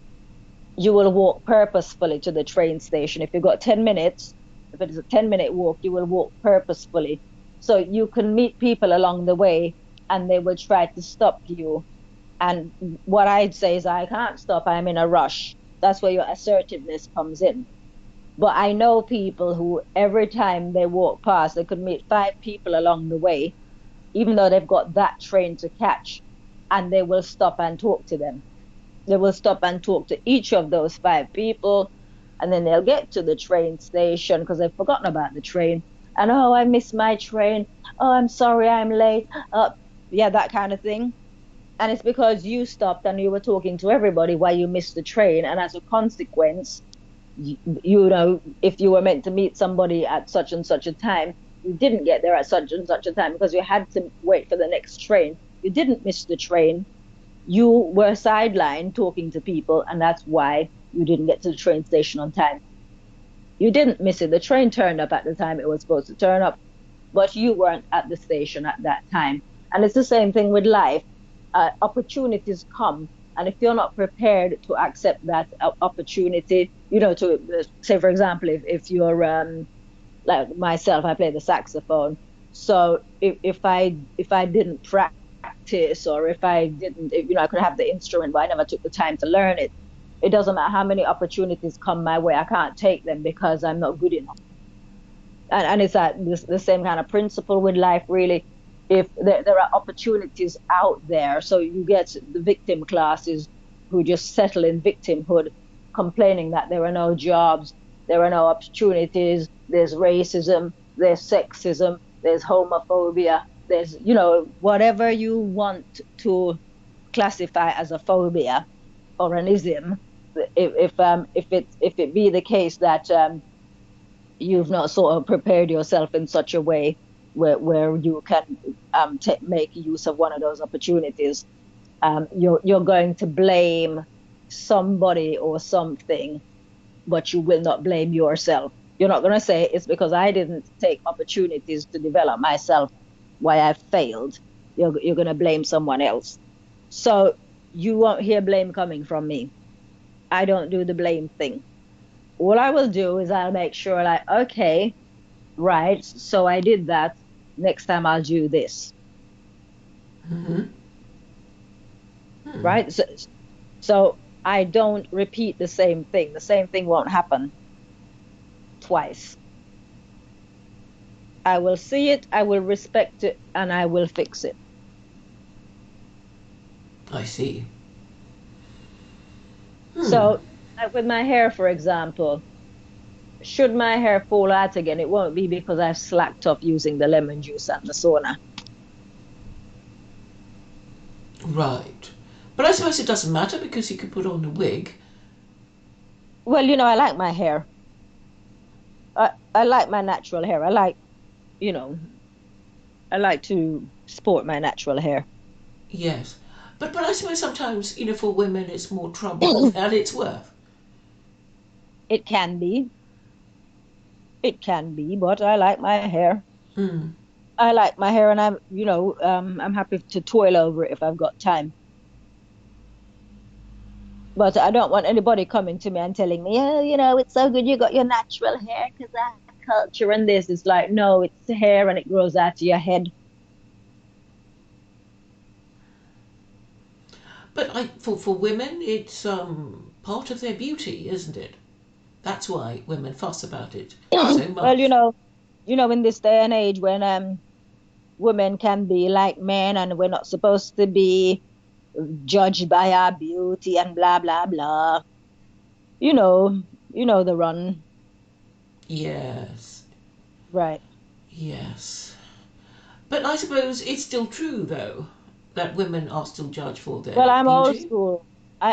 You will walk purposefully to the train station. If you've got 10 minutes, if it is a 10-minute walk, you will walk purposefully. So you can meet people along the way and they will try to stop you. And what I'd say is, I can't stop, I'm in a rush. That's where your assertiveness comes in. But I know people who every time they walk past, they could meet five people along the way even though they've got that train to catch, and they will stop and talk to them. They will stop and talk to each of those five people, and then they'll get to the train station because they've forgotten about the train. And oh, I missed my train. Oh, I'm sorry, I'm late. Yeah, that kind of thing. And it's because you stopped and you were talking to everybody while you missed the train, and as a consequence, if you were meant to meet somebody at such and such a time, you didn't get there at such and such a time because you had to wait for the next train. You didn't miss the train. You were sidelined talking to people, and that's why you didn't get to the train station on time. You didn't miss it. The train turned up at the time it was supposed to turn up, but you weren't at the station at that time. And it's the same thing with life. Opportunities come, and if you're not prepared to accept that opportunity, to say, for example, if you're like myself, I play the saxophone. So if I didn't practice, or if I didn't, I could have the instrument, but I never took the time to learn it. It doesn't matter how many opportunities come my way, I can't take them because I'm not good enough. And it's that the same kind of principle with life, really. If there are opportunities out there, so you get the victim classes who just settle in victimhood, complaining that there are no jobs, there are no opportunities, there's racism, there's sexism, there's homophobia, there's whatever you want to classify as a phobia or an ism. If it be the case that you've not sort of prepared yourself in such a way where you can make use of one of those opportunities, you're going to blame somebody or something, but you will not blame yourself. You're not going to say it's because I didn't take opportunities to develop myself why I failed. You're going to blame someone else. So you won't hear blame coming from me. I don't do the blame thing. All I will do is I'll make sure, like, okay, right, so I did that. Next time I'll do this. Mm-hmm. Right? So I don't repeat the same thing. The same thing won't happen twice. I will see it, I will respect it, and I will fix it. I see. So, like with my hair, for example, should my hair fall out again, it won't be because I've slacked off using the lemon juice and the sauna. Right. But I suppose it doesn't matter because you can put on a wig. Well, I like my hair. I like my natural hair. You know, I like to sport my natural hair. Yes. But I suppose sometimes, for women it's more trouble than it's worth. It can be. It can be, but I like my hair. Mm. I like my hair, and I'm happy to toil over it if I've got time. But I don't want anybody coming to me and telling me, oh, it's so good you got your natural hair because our culture and this. It's like, no, it's hair and it grows out of your head. But for women, it's part of their beauty, isn't it? That's why women fuss about it so Well, much. in this day and age when women can be like men and we're not supposed to be judged by our beauty and blah blah blah. The run. Yes. Right. Yes. But I suppose it's still true, though, that women are still judged for their Well, I'm old beauty. school.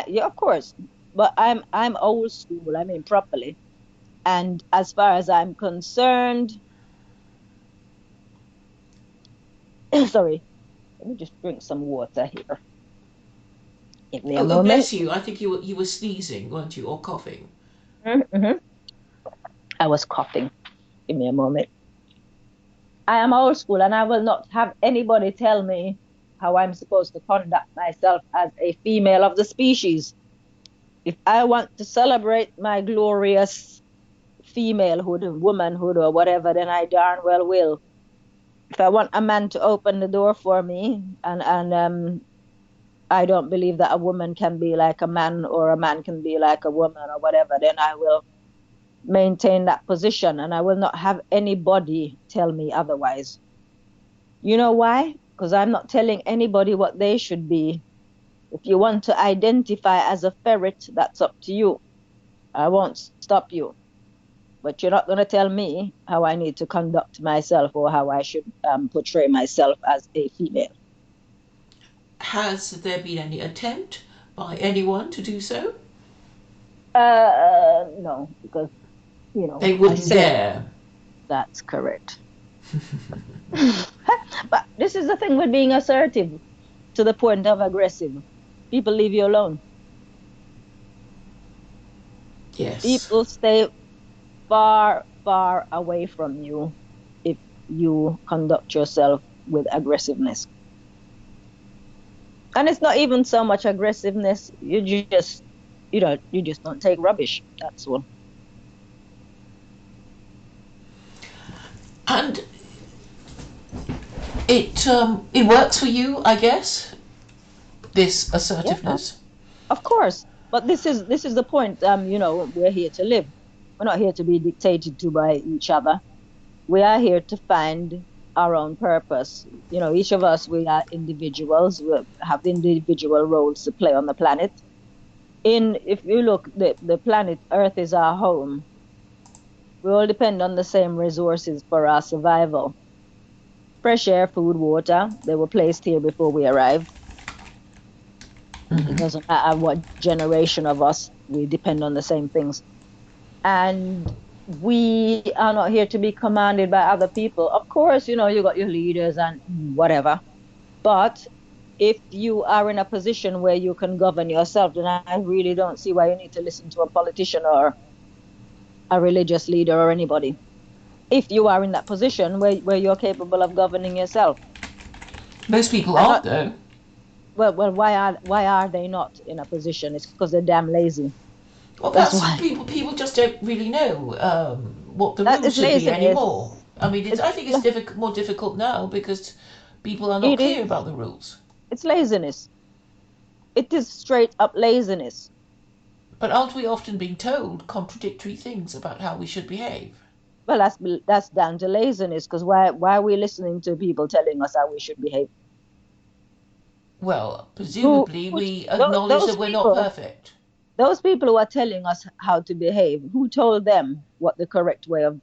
Yeah, of course. But I'm old school. I mean properly. And as far as I'm concerned, sorry, let me just drink some water here. Give me a Oh, moment. bless you. I think you were sneezing, weren't you, or coughing? Mm-hmm. I was coughing. Give me a moment. I am old school and I will not have anybody tell me how I'm supposed to conduct myself as a female of the species. If I want to celebrate my glorious femalehood, womanhood, or whatever, then I darn well will. If I want a man to open the door for me, and I don't believe that a woman can be like a man or a man can be like a woman or whatever, then I will maintain that position and I will not have anybody tell me otherwise. You know why? Because I'm not telling anybody what they should be. If you want to identify as a ferret, that's up to you. I won't stop you. But you're not going to tell me how I need to conduct myself or how I should portray myself as a female. Has there been any attempt by anyone to do so? No, because, They I wouldn't said dare. that's correct. But this is the thing with being assertive to the point of aggressive. People leave you alone. Yes. People stay far, far away from you if you conduct yourself with aggressiveness. And it's not even so much aggressiveness. You just don't take rubbish. That's all. And it works for you, I guess. This Yeah, assertiveness. of course. But this is the point. We're here to live. We're not here to be dictated to by each other. We are here to find our own purpose. Each of us, we are individuals. We have individual roles to play on the planet. If you look, the planet Earth is our home. We all depend on the same resources for our survival. Fresh air, food, water, they were placed here before we arrived. It Mm-hmm. doesn't matter what generation of us, we depend on the same things. And we are not here to be commanded by other people. Of course, you got your leaders and whatever. But if you are in a position where you can govern yourself, then I really don't see why you need to listen to a politician or a religious leader or anybody. If you are in that position where you're capable of governing yourself. Most people And not aren't, though. well, why are they not in a position? It's because they're damn lazy. Well, That's that's why. people just don't really know what the That rules is should be anymore. laziness. I mean, It's I think it's more difficult now because people are not it clear is about the rules. it's laziness. It is straight up laziness. But aren't we often being told contradictory things about how we should behave? Well, that's down to laziness. Because why are we listening to people telling us how we should behave? Well, Who, presumably who we acknowledge that we're not perfect. those people who are telling us how to behave, who told them what the correct way of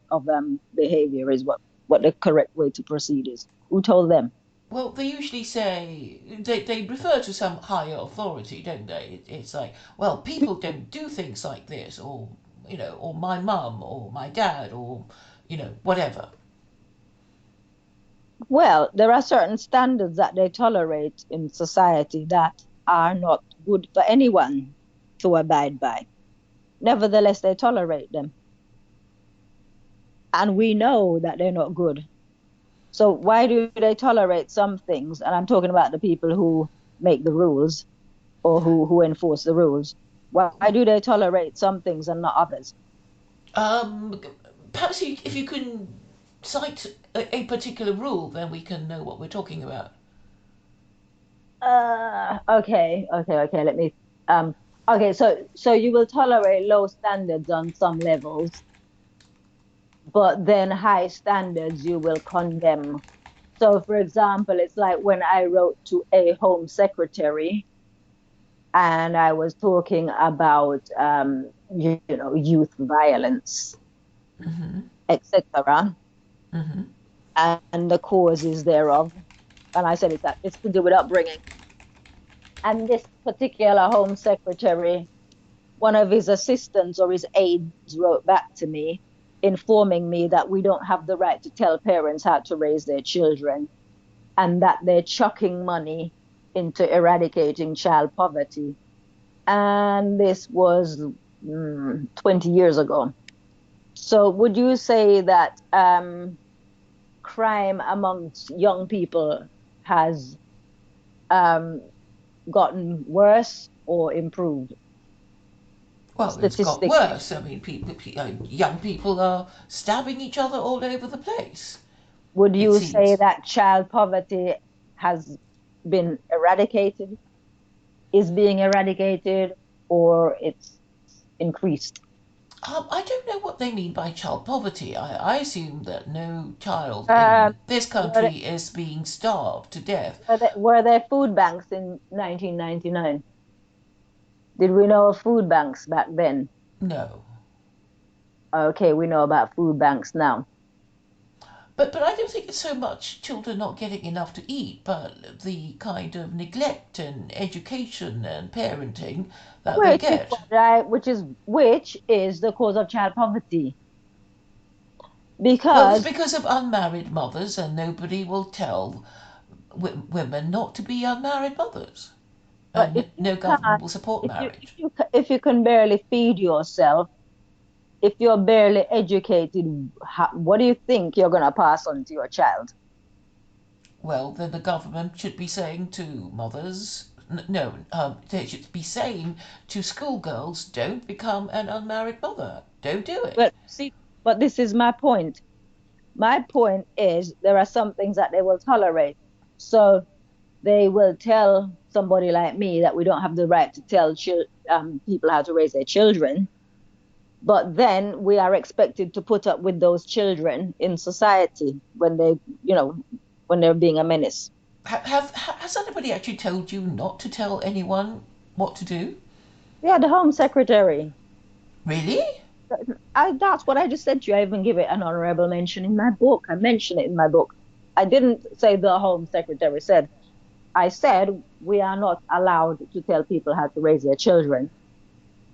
behavior is, what the correct way to proceed is? Who told them? Well, they usually say they refer to some higher authority, don't they? It's like, well, people don't do things like this, or or my mum, or my dad, or whatever. Well, there are certain standards that they tolerate in society that are not good for anyone to abide by. Nevertheless, they tolerate them. And we know that they're not good. So why do they tolerate some things? And I'm talking about the people who make the rules or who enforce the rules. Why do they tolerate some things and not others? Um, Perhaps if you can cite a particular rule, then we can know what we're talking about. Okay. Let me. Okay. So you will tolerate low standards on some levels, but then high standards you will condemn. So, for example, it's like when I wrote to a home secretary and I was talking about, youth violence, Hmm. etc., Hmm. and the causes thereof. And I said it's to do with upbringing. And this particular home secretary, one of his assistants or his aides wrote back to me informing me that we don't have the right to tell parents how to raise their children and that they're chucking money into eradicating child poverty. And this was 20 years ago. So would you say that crime amongst young people has um, gotten worse or improved Well, it's got statistically? worse. I mean, young people are stabbing each other all over the place. Would It you say seems. that child poverty has been eradicated, is being eradicated, or it's increased? I don't know what they mean by child poverty. I assume that no child Um, in this were, there, country is being starved to death. were there food banks in 1999? Did we know of food banks back then? No. Okay, we know about food banks now. But I don't think it's so much children not getting enough to eat, but the kind of neglect and education and parenting that they Which is get. which is the cause of child poverty. Well, it's Because because of unmarried mothers, and nobody will tell women not to be unmarried mothers, but and no government will support marriage. if you can barely feed yourself, if you're barely educated, what do you think you're gonna pass on to your child? Well, then the government should be saying to mothers, no, they should be saying to schoolgirls, don't become an unmarried mother. Don't do it. Well, see, but this is my point. My point is there are some things that they will tolerate. So they will tell somebody like me that we don't have the right to tell people how to raise their children. But then we are expected to put up with those children in society when they're being a menace. Has anybody actually told you not to tell anyone what to do? Yeah, the home secretary. Really? That's what I just said to you. I even give it an honorable mention in my book. I mention it in my book. I didn't say the home secretary said. I said we are not allowed to tell people how to raise their children,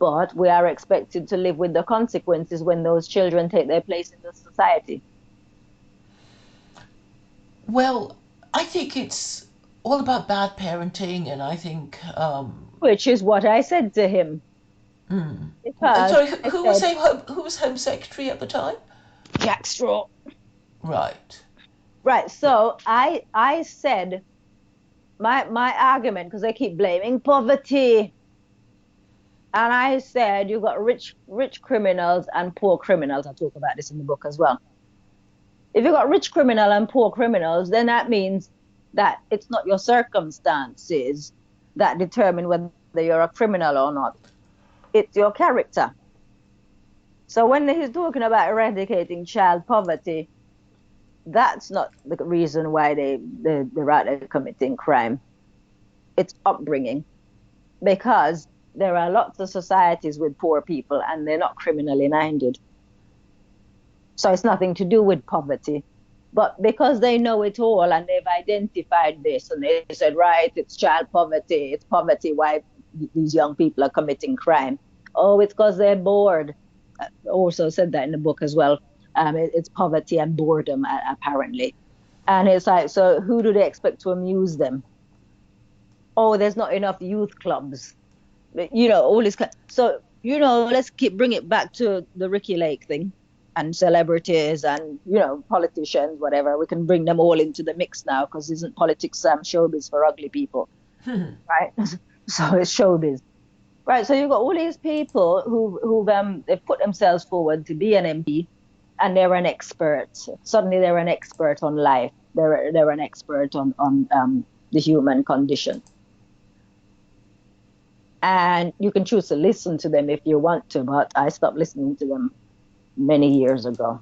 but we are expected to live with the consequences when those children take their place in the society. Well, I think it's all about bad parenting, and I think which is what I said to him. Because sorry, I who was said, who was Home Secretary at the time? Jack Straw. Right. Right. So I said my argument, because they keep blaming poverty. And I said, you've got rich criminals and poor criminals. I talk about this in the book as well. If you've got rich criminal and poor criminals, then that means that it's not your circumstances that determine whether you're a criminal or not. It's your character. So when he's talking about eradicating child poverty, that's not the reason why they're out committing crime. It's upbringing. Because there are lots of societies with poor people and they're not criminally minded. So it's nothing to do with poverty. But because they know it all and they've identified this and they said, right, it's child poverty, it's poverty, why these young people are committing crime. Oh, it's because they're bored. I also said that in the book as well. It's poverty and boredom, apparently. And it's like, so who do they expect to amuse them? Oh, there's not enough youth clubs. All this. So, let's bring it back to the Ricki Lake thing and celebrities and, politicians, whatever. We can bring them all into the mix now because isn't politics showbiz for ugly people, right? So it's showbiz. Right, so you've got all these people they've put themselves forward to be an MP, and they're an expert. Suddenly, they're an expert on life. They're an expert on the human condition, and you can choose to listen to them if you want to. But I stopped listening to them many years ago.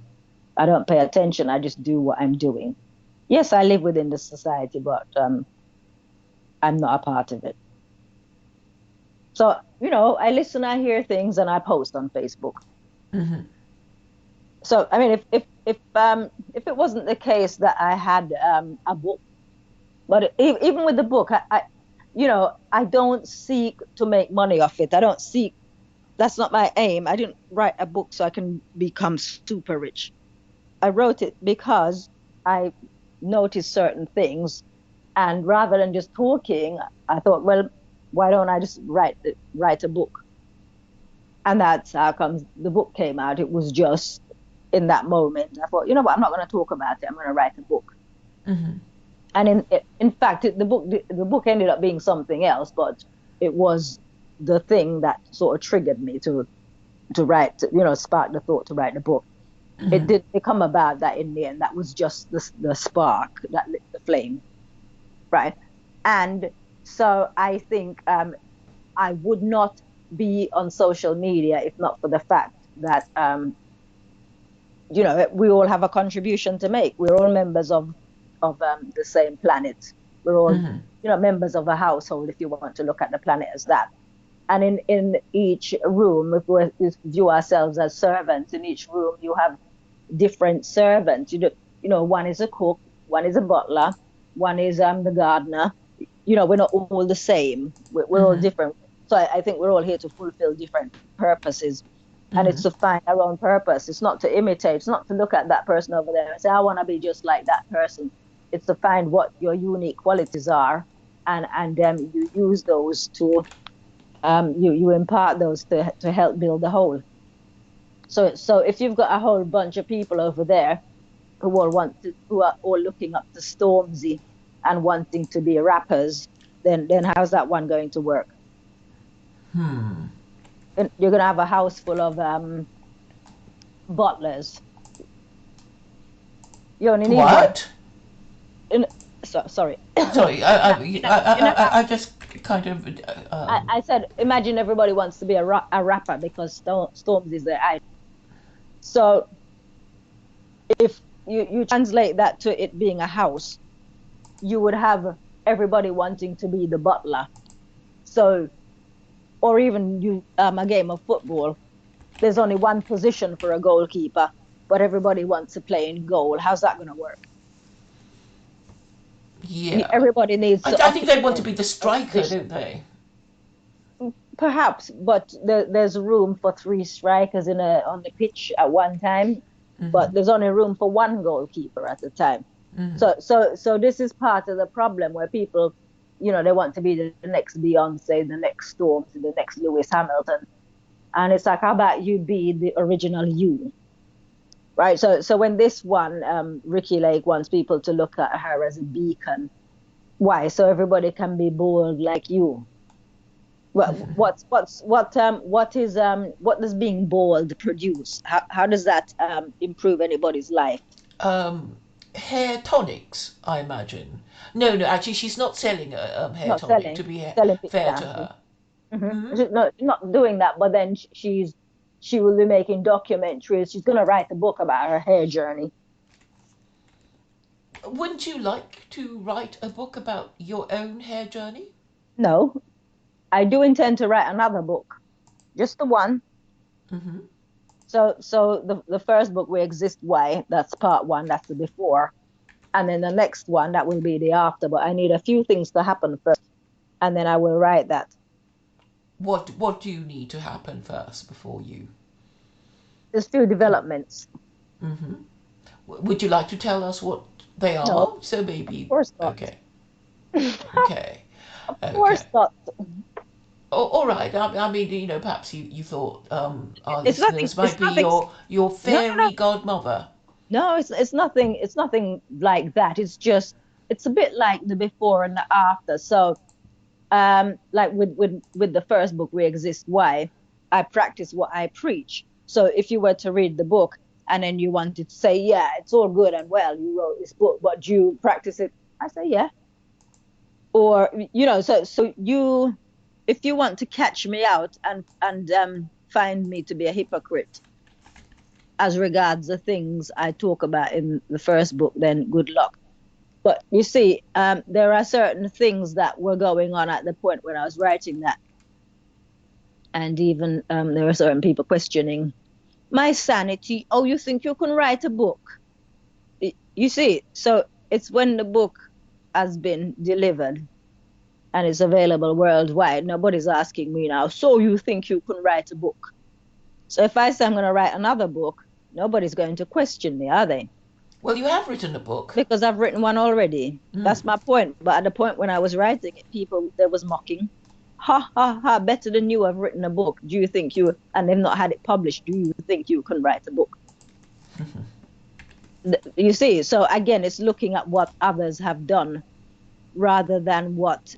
I don't pay attention. I just do what I'm doing. Yes, I live within the society, but I'm not a part of it. So, I listen, I hear things, and I post on Facebook. Mm-hmm. So, I mean, if it wasn't the case that I had a book, but even with the book, I don't seek to make money off it. I don't seek. That's not my aim. I didn't write a book so I can become super rich. I wrote it because I noticed certain things, and rather than just talking, I thought, well, why don't I just write a book? And that's how comes the book came out. It was just in that moment. I thought, you know what, I'm not going to talk about it. I'm going to write a book. Mm-hmm. And in fact, the book ended up being something else, but it was the thing that sort of triggered me to write, spark the thought to write the book. Mm-hmm. It didn't become about that in the end. That was just the spark that lit the flame, right? And so I think I would not be on social media if not for the fact that, we all have a contribution to make. We're all members of the same planet. We're all, members of a household, if you want to look at the planet as that. And in each room, if we view ourselves as servants, in each room you have different servants. One is a cook, one is a butler, one is the gardener. We're not all the same. We're all different. So I think we're all here to fulfill different purposes. And it's to find our own purpose. It's not to imitate. It's not to look at that person over there and say, I want to be just like that person. It's to find what your unique qualities are, and then you use those to, you impart those to help build the whole. So if you've got a whole bunch of people over there who are all looking up to Stormzy and wanting to be rappers, then how's that one going to work? And you're going to have a house full of butlers. You only need what? Sorry. Sorry, I just kind of. I said, imagine everybody wants to be a rapper because Stormzy is their idol. So if you translate that to it being a house, you would have everybody wanting to be the butler. So, or even a game of football, there's only one position for a goalkeeper, but everybody wants to play in goal. How's that going to work? Yeah. Everybody needs. I think they want to be the striker, don't they? Perhaps, but there's room for 3 strikers on the pitch at one time, but there's only room for 1 goalkeeper at a time. So this is part of the problem where people, they want to be the next Beyonce, the next Stormzy, the next Lewis Hamilton. And it's like, how about you be the original you? Right. So when this one, Ricki Lake wants people to look at her as a beacon. Why? So everybody can be bold like you. What does being bold produce? How does that improve anybody's life? Hair tonics, I imagine. No, no, actually, she's not selling a hair Not tonic, to selling, be selling fair to dancing. her. She's not doing that, but then she will be making documentaries. She's going to write a book about her hair journey. Wouldn't you like to write a book about your own hair journey? No, I do intend to write another book, just the one. Mm-hmm. So the first book, We Exist Why, that's part one, that's the before. And then the next one, that will be the after. But I need a few things to happen first, and then I will write that. What do you need to happen first before you? There's few developments. Mm-hmm. Would you like to tell us what they No, are? So maybe. of course not. Okay. Okay. Of Okay. course not. Oh, all right. I mean, perhaps you thought our It's nothing. listeners might It's be nothing. your No, no, fairy no. godmother. No, it's nothing. It's nothing like that. It's a bit like the before and the after. So, like with the first book, We Exist Why, I practice what I preach. So if you were to read the book and then you wanted to say, yeah, it's all good and well, you wrote this book, but you practice it, I say, yeah. Or so you, if you want to catch me out and find me to be a hypocrite as regards the things I talk about in the first book, then good luck. But you see, there are certain things that were going on at the point when I was writing that. And even there were certain people questioning my sanity. Oh, you think you can write a book? You see, so it's when the book has been delivered and it's available worldwide. Nobody's asking me now, so you think you can write a book? So if I say I'm going to write another book, nobody's going to question me, are they? Well, you have written a book. Because I've written one already. That's my point. But at the point when I was writing it, people, there was mocking. Ha, ha, ha, better than you have written a book. Do you think and they've not had it published, do you think you can write a book? You see, so again, it's looking at what others have done rather than what,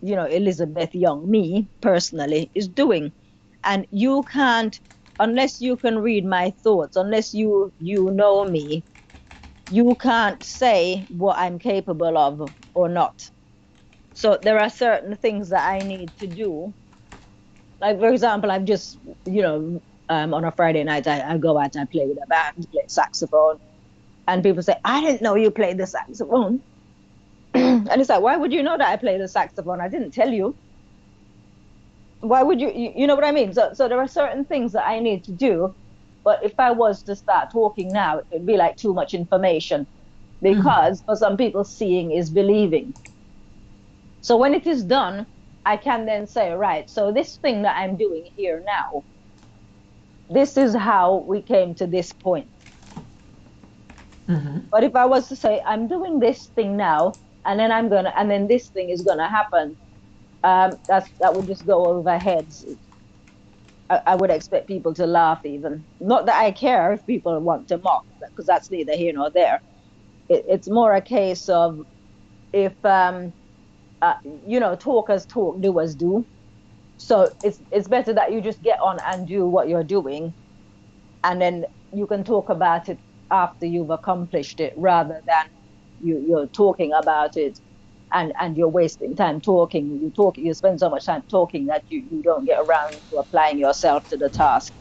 Elizabeth Young, me personally, is doing. And you can't, unless you can read my thoughts, unless you know me, you can't say what I'm capable of or not. So there are certain things that I need to do. Like, for example, I've just, on a Friday night, I go out and I play with a band, play saxophone. And people say, I didn't know you played the saxophone. And it's like, why would you know that I play the saxophone? I didn't tell you. Why would you know what I mean? So there are certain things that I need to do. But if I was to start talking now, it'd be like too much information. Because for some people, seeing is believing. So when it is done, I can then say, right, so this thing that I'm doing here now, this is how we came to this point. But if I was to say, I'm doing this thing now, and then this thing is gonna happen, that would just go over heads. I would expect people to laugh even. Not that I care if people want to mock, because that's neither here nor there. It's more a case of if talkers talk, doers do. So it's better that you just get on and do what you're doing, and then you can talk about it after you've accomplished it, rather than you're talking about it and you're wasting time talking. You spend so much time talking that you don't get around to applying yourself to the task.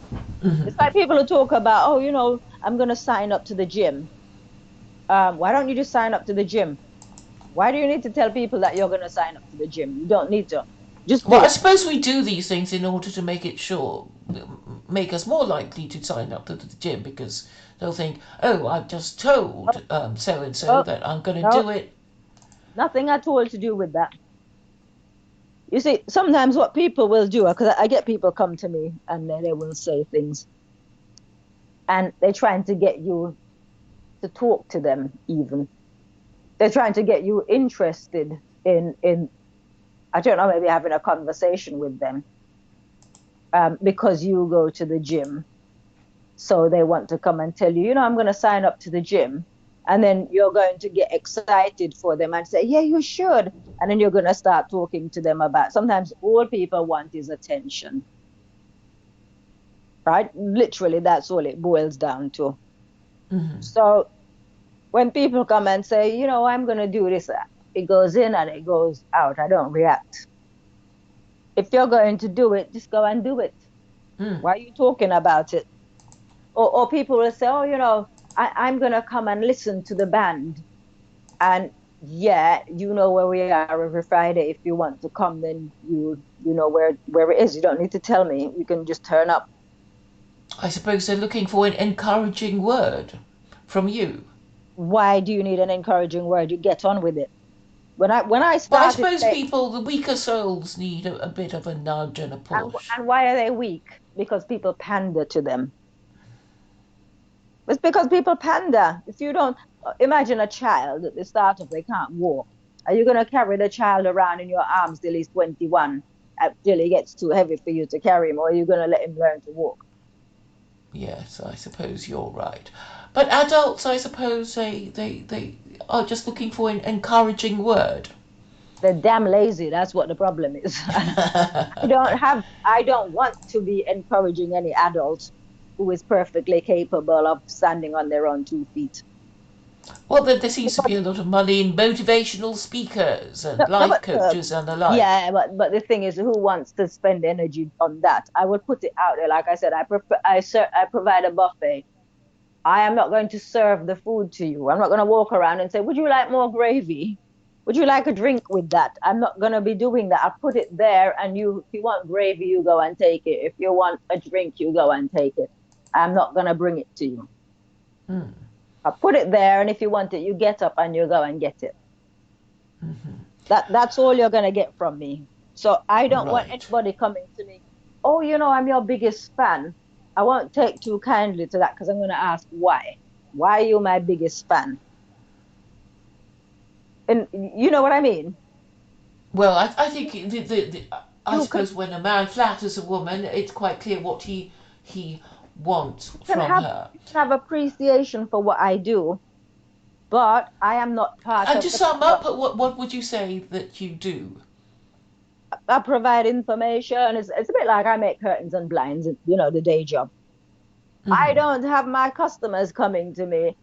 It's like people who talk about, I'm going to sign up to the gym. Why don't you just sign up to the gym? Why do you need to tell people that you're going to sign up to the gym? You don't need to. Just do Well, I it. suppose we do these things in order to make us more likely to sign up to the gym, because they'll think, oh, I've just told so and so that I'm going to No, do it. nothing at all to do with that. You see, sometimes what people will do, because I get people come to me and they will say things, and they're trying to get you to talk to them even. They're trying to get you interested in I don't know, maybe having a conversation with them, because you go to the gym. So they want to come and tell you, I'm going to sign up to the gym. And then you're going to get excited for them and say, yeah, you should. And then you're going to start talking to them about, sometimes all people want is attention, right? Literally, that's all it boils down to. Mm-hmm. So when people come and say, I'm going to do this, it goes in and it goes out. I don't react. If you're going to do it, just go and do it. Why are you talking about it? Or people will say, oh, I'm going to come and listen to the band. And yeah, you know where we are every Friday. If you want to come, then you know where it is. You don't need to tell me. You can just turn up. I suppose they're looking for an encouraging word from you. Why do you need an encouraging word? You get on with it. When I Well, I started, suppose people, the weaker souls, need a bit of a nudge and a push. and why are they weak? Because people pander to them. It's because people pander. If you don't imagine a child at the start of they can't walk, are you going to carry the child around in your arms till he's 21, till he gets too heavy for you to carry him, or are you going to let him learn to walk? Yes, I suppose you're right. But adults, I suppose they are just looking for an encouraging word. They're damn lazy. That's what the problem is. I don't want to be encouraging any adult who is perfectly capable of standing on their own 2 feet. Well, there seems to be a lot of money in motivational speakers and No, life but coaches and the like. yeah, but the thing is, who wants to spend energy on that? I will put it out there. Like I said, I provide a buffet. I am not going to serve the food to you. I'm not going to walk around and say, would you like more gravy? Would you like a drink with that? I'm not going to be doing that. I put it there, and if you want gravy, you go and take it. If you want a drink, you go and take it. I'm not going to bring it to you. Mm. I put it there, and if you want it, you get up and you go and get it. Mm-hmm. That's all you're going to get from me. So I don't want Right. anybody coming to me, oh, I'm your biggest fan. I won't take too kindly to that, because I'm going to ask why. Why are you my biggest fan? And you know what I mean? Well, I think I You can, suppose when a man flatters a woman, it's quite clear what he wants can from have her. you can have appreciation for what I do, but I am not part And of to the sum club. up, what would you say that you do? I provide information. It's a bit like I make curtains and blinds, the day job. I Hmm. don't have my customers coming to me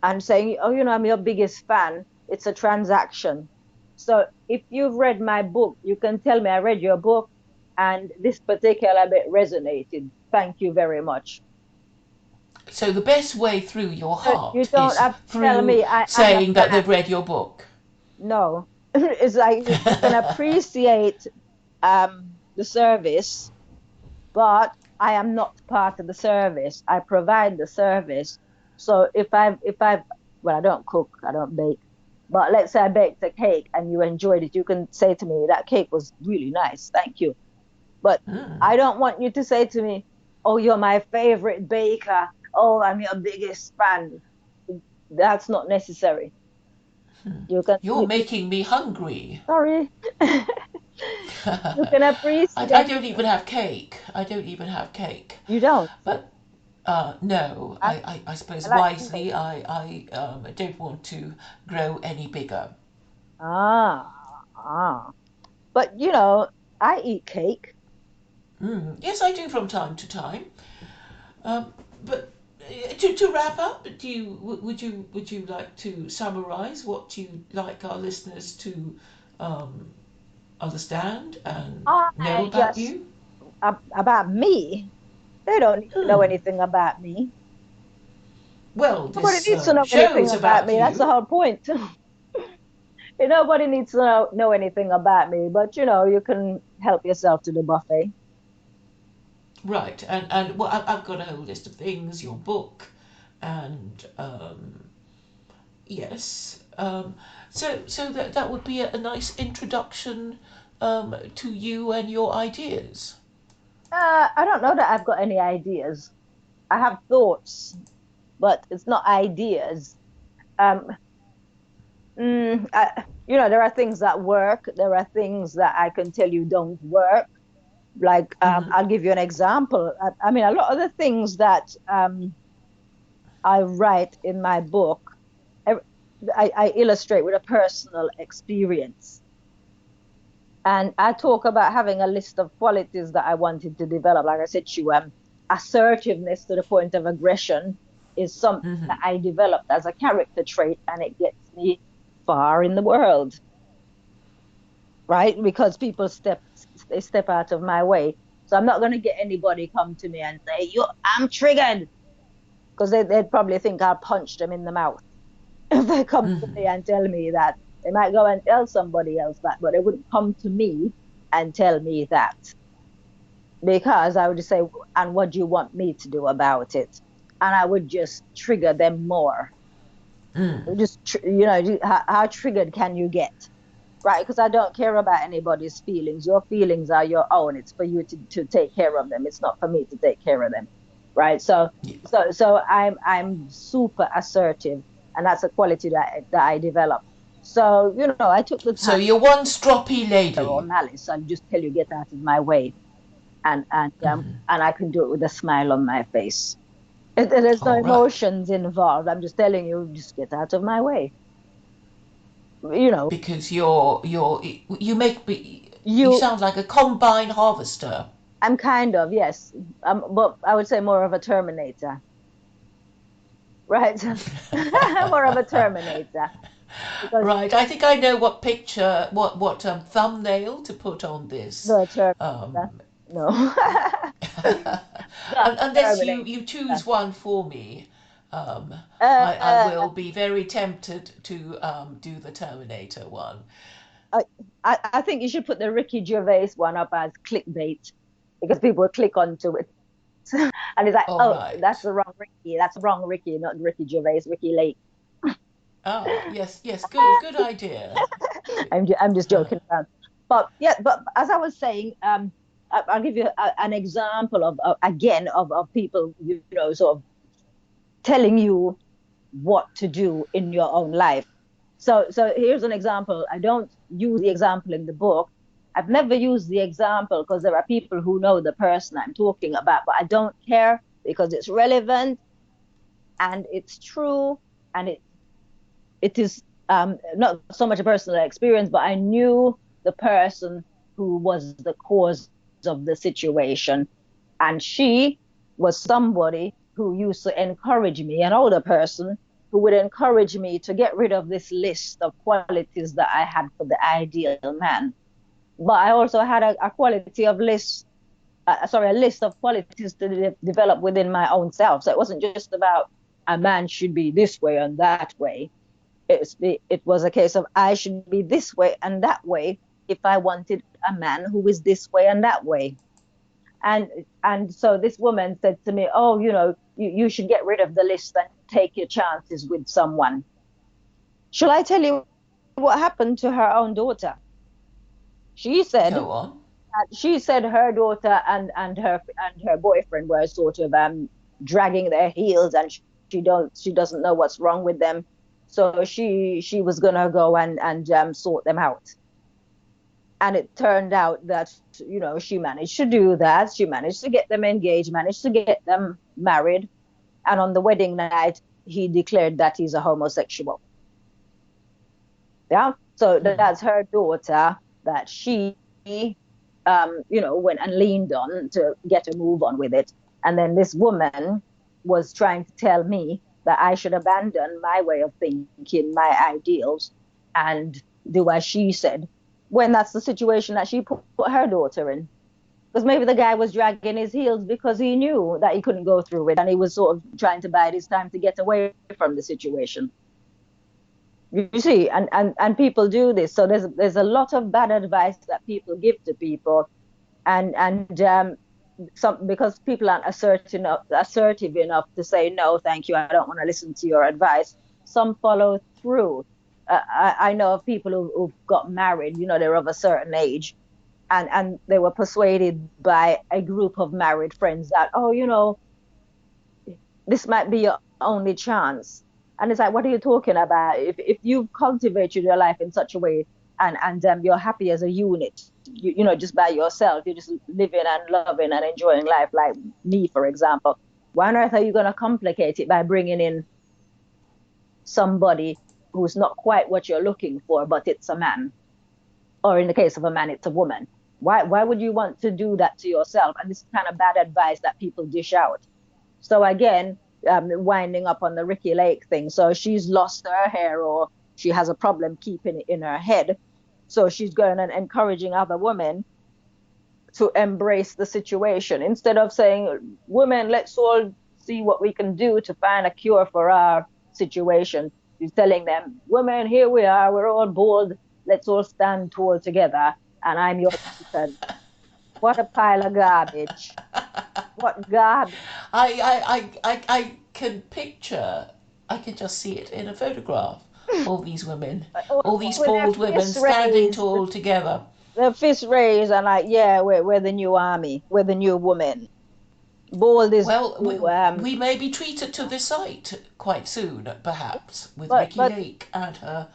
and saying, oh, I'm your biggest fan. It's a transaction. So if you've read my book, you can tell me I read your book and this particular bit resonated. Thank you very much. So the best way through your You heart don't is have to tell through me I'm a saying that fan. they've read your book. No, it's like you can appreciate the service, but I am not part of the service. I provide the service. So if I've well, I don't cook, I don't bake, but let's say I baked a cake and you enjoyed it, you can say to me that cake was really nice, thank you. But Mm. I don't want you to say to me, oh, you're my favorite baker. Oh, I'm your biggest fan. That's not necessary. You can, You're making me hungry. sorry, you can I appreciate. don't even have cake. I don't even have cake. You don't. But no, I, I suppose I like to make. wisely, I don't want to grow any bigger. Ah, ah. But I eat cake. Mm, yes, I do from time to time. But to wrap up, would you like to summarise what you'd like our listeners to um, understand and know I about just you? about me. They don't need to know Hmm. anything about me. Well, Nobody this needs to know anything show's about about me. That's the you. whole point. Nobody needs to know anything about me. But you can help yourself to the buffet. Right, and well, I've got a whole list of things, your book, and yes, so that would be a nice introduction to you and your ideas. I don't know that I've got any ideas. I have thoughts. but it's not ideas. Um, there are things that work. There are things that I can tell you don't work. Like, I'll give you an example. I mean, a lot of the things that I write in my book, I, I illustrate with a personal experience. And I talk about having a list of qualities that I wanted to develop. Like I said to you, assertiveness to the point of aggression is something that I developed as a character trait, and it gets me far in the world, right? Because people they step out of my way. So I'm not going to get anybody come to me and say, I'm triggered, because they'd probably think I'll punch them in the mouth if they come to me and tell me that. They might go and tell somebody else that, but they wouldn't come to me and tell me that, because I would just say, and what do you want me to do about it? And I would just trigger them more. Just, how triggered can you get? Right? Because I don't care about anybody's feelings. Your feelings are your own. It's for you to take care of them. It's not for me to take care of them. Right? So I'm super assertive, and that's a quality that I developed. So, I took the So time you're one stroppy or lady. malice and just tell you, get out of my way. And I can do it with a smile on my face. There's no All right. emotions involved. I'm just telling you, just get out of my way. You know, Because you you, sound like a combine harvester. I'm kind of, yes, but I would say more of a Terminator, right? More of a Terminator, because Right. I think I know what picture, what thumbnail to put on this. the Terminator, Um, no, the unless you Terminator. choose one for me, I Uh, will be very tempted to do the Terminator one. I, I think you should put the Ricky Gervais one up as clickbait, because people will click onto it. And it's like, All oh, right. that's the wrong Ricky. That's the wrong Ricky, not Ricky Gervais, Ricky Lake. Ah, yes, yes. Good idea. I'm just joking around. But yeah, but as I was saying, I'll give you an example again of people, sort of telling you what to do in your own life. So here's an example. I don't use the example in the book. I've never used the example because there are people who know the person I'm talking about, but I don't care because it's relevant and it's true, and it is not so much a personal experience, but I knew the person who was the cause of the situation, and she was somebody who used to encourage me, an older person who would encourage me to get rid of this list of qualities that I had for the ideal man. But I also had a quality of list, a list of qualities to develop within my own self. So it wasn't just about a man should be this way and that way. It was a case of I should be this way and that way if I wanted a man who is this way and that way. And so this woman said to me, oh, you should get rid of the list and take your chances with someone. Shall I tell you what happened to her own daughter? She said Go on. her daughter and her boyfriend were sort of dragging their heels, and she doesn't know what's wrong with them. So she was gonna go and sort them out. And it turned out that, she managed to do that. She managed to get them engaged, managed to get them married. And on the wedding night, he declared that he's a homosexual. Yeah. So that's her daughter that she, went and leaned on to get a move on with it. And then this woman was trying to tell me that I should abandon my way of thinking, my ideals, and do as she said, when that's the situation that she put her daughter in. Because maybe the guy was dragging his heels because he knew that he couldn't go through it, and he was sort of trying to bide his time to get away from the situation. You see, and people do this. So there's a lot of bad advice that people give to people, and some, because people aren't assertive enough to say no, thank you, I don't want to listen to your advice. Some follow through. I know of people who got married. They're of a certain age, and they were persuaded by a group of married friends that, oh, this might be your only chance. And it's like, what are you talking about? If you've cultivated your life in such a way, and you're happy as a unit, you know, just by yourself, you're just living and loving and enjoying life, like me, for example. Why on earth are you going to complicate it by bringing in somebody who's not quite what you're looking for, but it's a man? Or in the case of a man, it's a woman. Why would you want to do that to yourself? And this is kind of bad advice that people dish out. So again, winding up on the Ricki Lake thing. So she's lost her hair, or she has a problem keeping it in her head. So she's going and encouraging other women to embrace the situation instead of saying, women, let's all see what we can do to find a cure for our situation. She's telling them, women, here we are, we're all bold, let's all stand tall together, and I'm your beacon. What a pile of garbage. What garbage. I can just see it in a photograph. All these women, All all these with their bald women fists standing raised, tall together. their fists raised, and like, yeah, we're the new army, we're the new women. Bold is Well, new, we may be treated to the site quite soon, perhaps, with but Ricki but Lake and her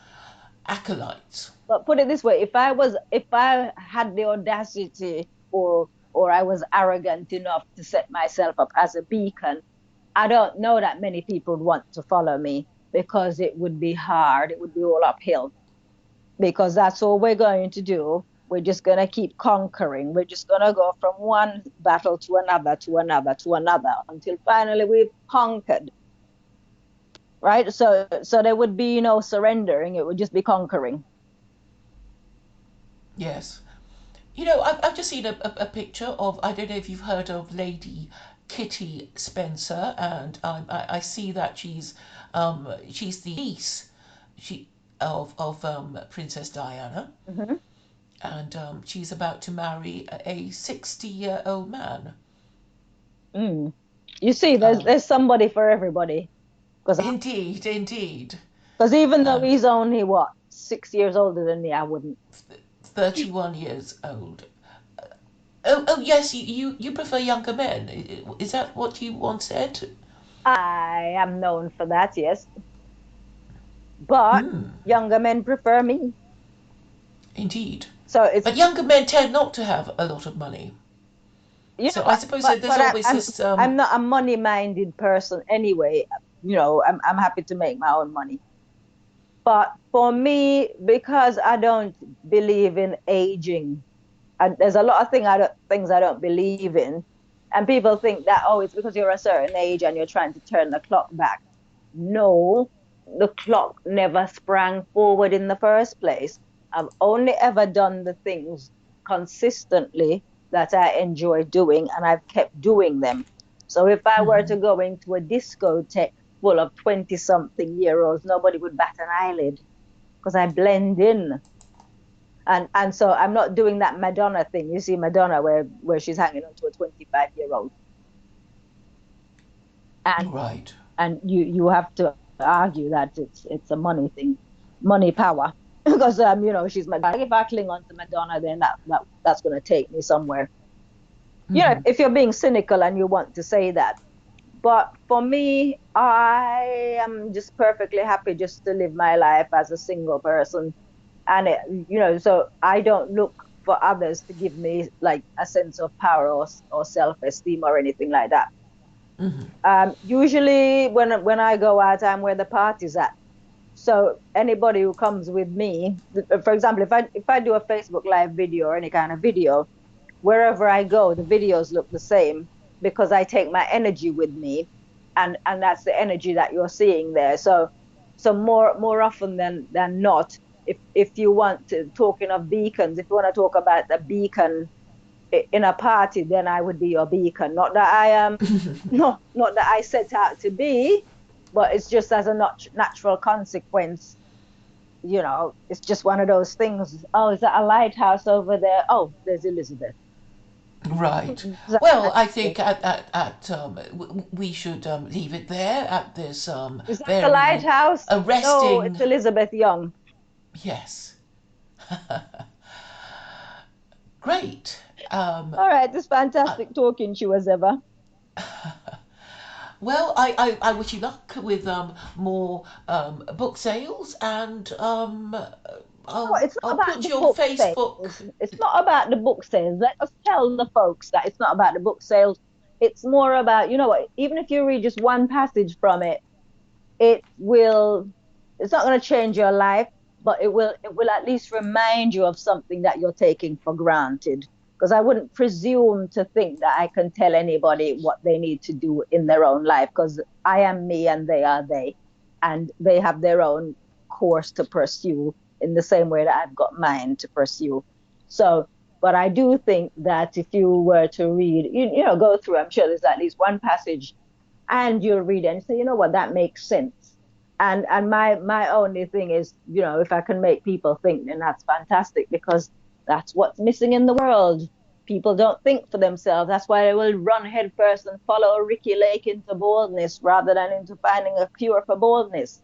acolytes. but put it this way, if I had the audacity, or I was arrogant enough to set myself up as a beacon, I don't know that many people would want to follow me, because it would be hard, it would be all uphill, because that's all we're going to do. We're just going to keep conquering. We're just going to go from one battle to another, to another, to another, until finally we've conquered. Right? So there would be no surrendering. It would just be conquering. Yes. You know, I've just seen a picture of, I don't know if you've heard of Lady Kitty Spencer, and I see that she's the niece she of Princess Diana, Hmm. and she's about to marry a 60-year-old man. Mm. You see, Um, there's somebody for everybody. Because indeed, indeed. even though And he's only what, 6 years older than me, I wouldn't. 31 years old. Oh, yes, you prefer younger men. Is that what you once said? I am known for that, yes. But Hmm, younger men prefer me. indeed. So it's, But younger men tend not to have a lot of money. you So know, I suppose that there's always I'm this. I'm not a money-minded person anyway. You know, I'm happy to make my own money. But for me, because I don't believe in aging, and there's a lot of things I don't believe in, and people think that, oh, it's because you're a certain age and you're trying to turn the clock back. No, the clock never sprang forward in the first place. I've only ever done the things consistently that I enjoy doing, and I've kept doing them. So if I were to Mhm. go into a discotheque full of 20 something year olds, nobody would bat an eyelid, because I blend in. And so I'm not doing that Madonna thing. You see Madonna, where she's hanging on to a 25-year-old. And Right. you have to argue that it's a money thing, money power. Because you know, she's Madonna. If I cling on to Madonna, then that's gonna take me somewhere. You know, Hmm. if you're being cynical and you want to say that. But for me, I am just perfectly happy just to live my life as a single person. And you know, so I don't look for others to give me like a sense of power, or self-esteem, or anything like that. Hmm. Usually when I go out, I'm where the party's at. So anybody who comes with me, for example, if I do a Facebook live video or any kind of video, wherever I go, the videos look the same, because I take my energy with me, and that's the energy that you're seeing there. So more often than not, if you want to, talking of beacons, if you want to talk about the beacon in a party, then I would be your beacon. Not that I am, not that I set out to be, but it's just as a natural consequence. You know, it's just one of those things. Oh, is that a lighthouse over there? Oh, there's Elizabeth. Right. That Well, kind I of thing. think we should leave it there at this Is that the very lighthouse? No, arresting. it's Elizabeth Young. Yes. Great. Um, All right, it's uh, fantastic talking to you as ever. Well, I wish you luck with more book sales, and No, it's I'll not about put the your book Facebook. sales. It's not about the book sales. Let us tell the folks that it's not about the book sales. It's more about, you know what, even if you read just one passage from it, it will, it's not going to change your life, but it will at least remind you of something that you're taking for granted. Because I wouldn't presume to think that I can tell anybody what they need to do in their own life, because I am me and they are they, and they have their own course to pursue in the same way that I've got mine to pursue. So, but I do think that if you were to read, go through, I'm sure there's at least one passage, and you'll read it and say, you know what, that makes sense. And my only thing is, if I can make people think, then that's fantastic, because that's what's missing in the world. People don't think for themselves. That's why they will run headfirst and follow Ricki Lake into boldness rather than into finding a cure for boldness.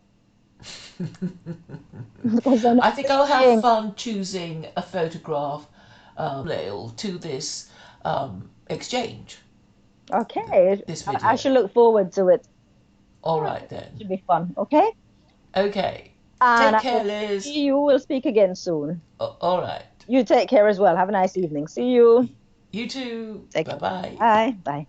Because they're I not think I'll have thinking. fun choosing a photograph to this exchange, Okay, this I video. should look forward to it. All All right, right then. should be fun. Okay, Okay. and Take I care, will Liz. see you. We'll speak again soon. All right. You take care as well. Have a nice evening. See you. You too. Take Bye care. bye. Bye.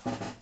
Bye.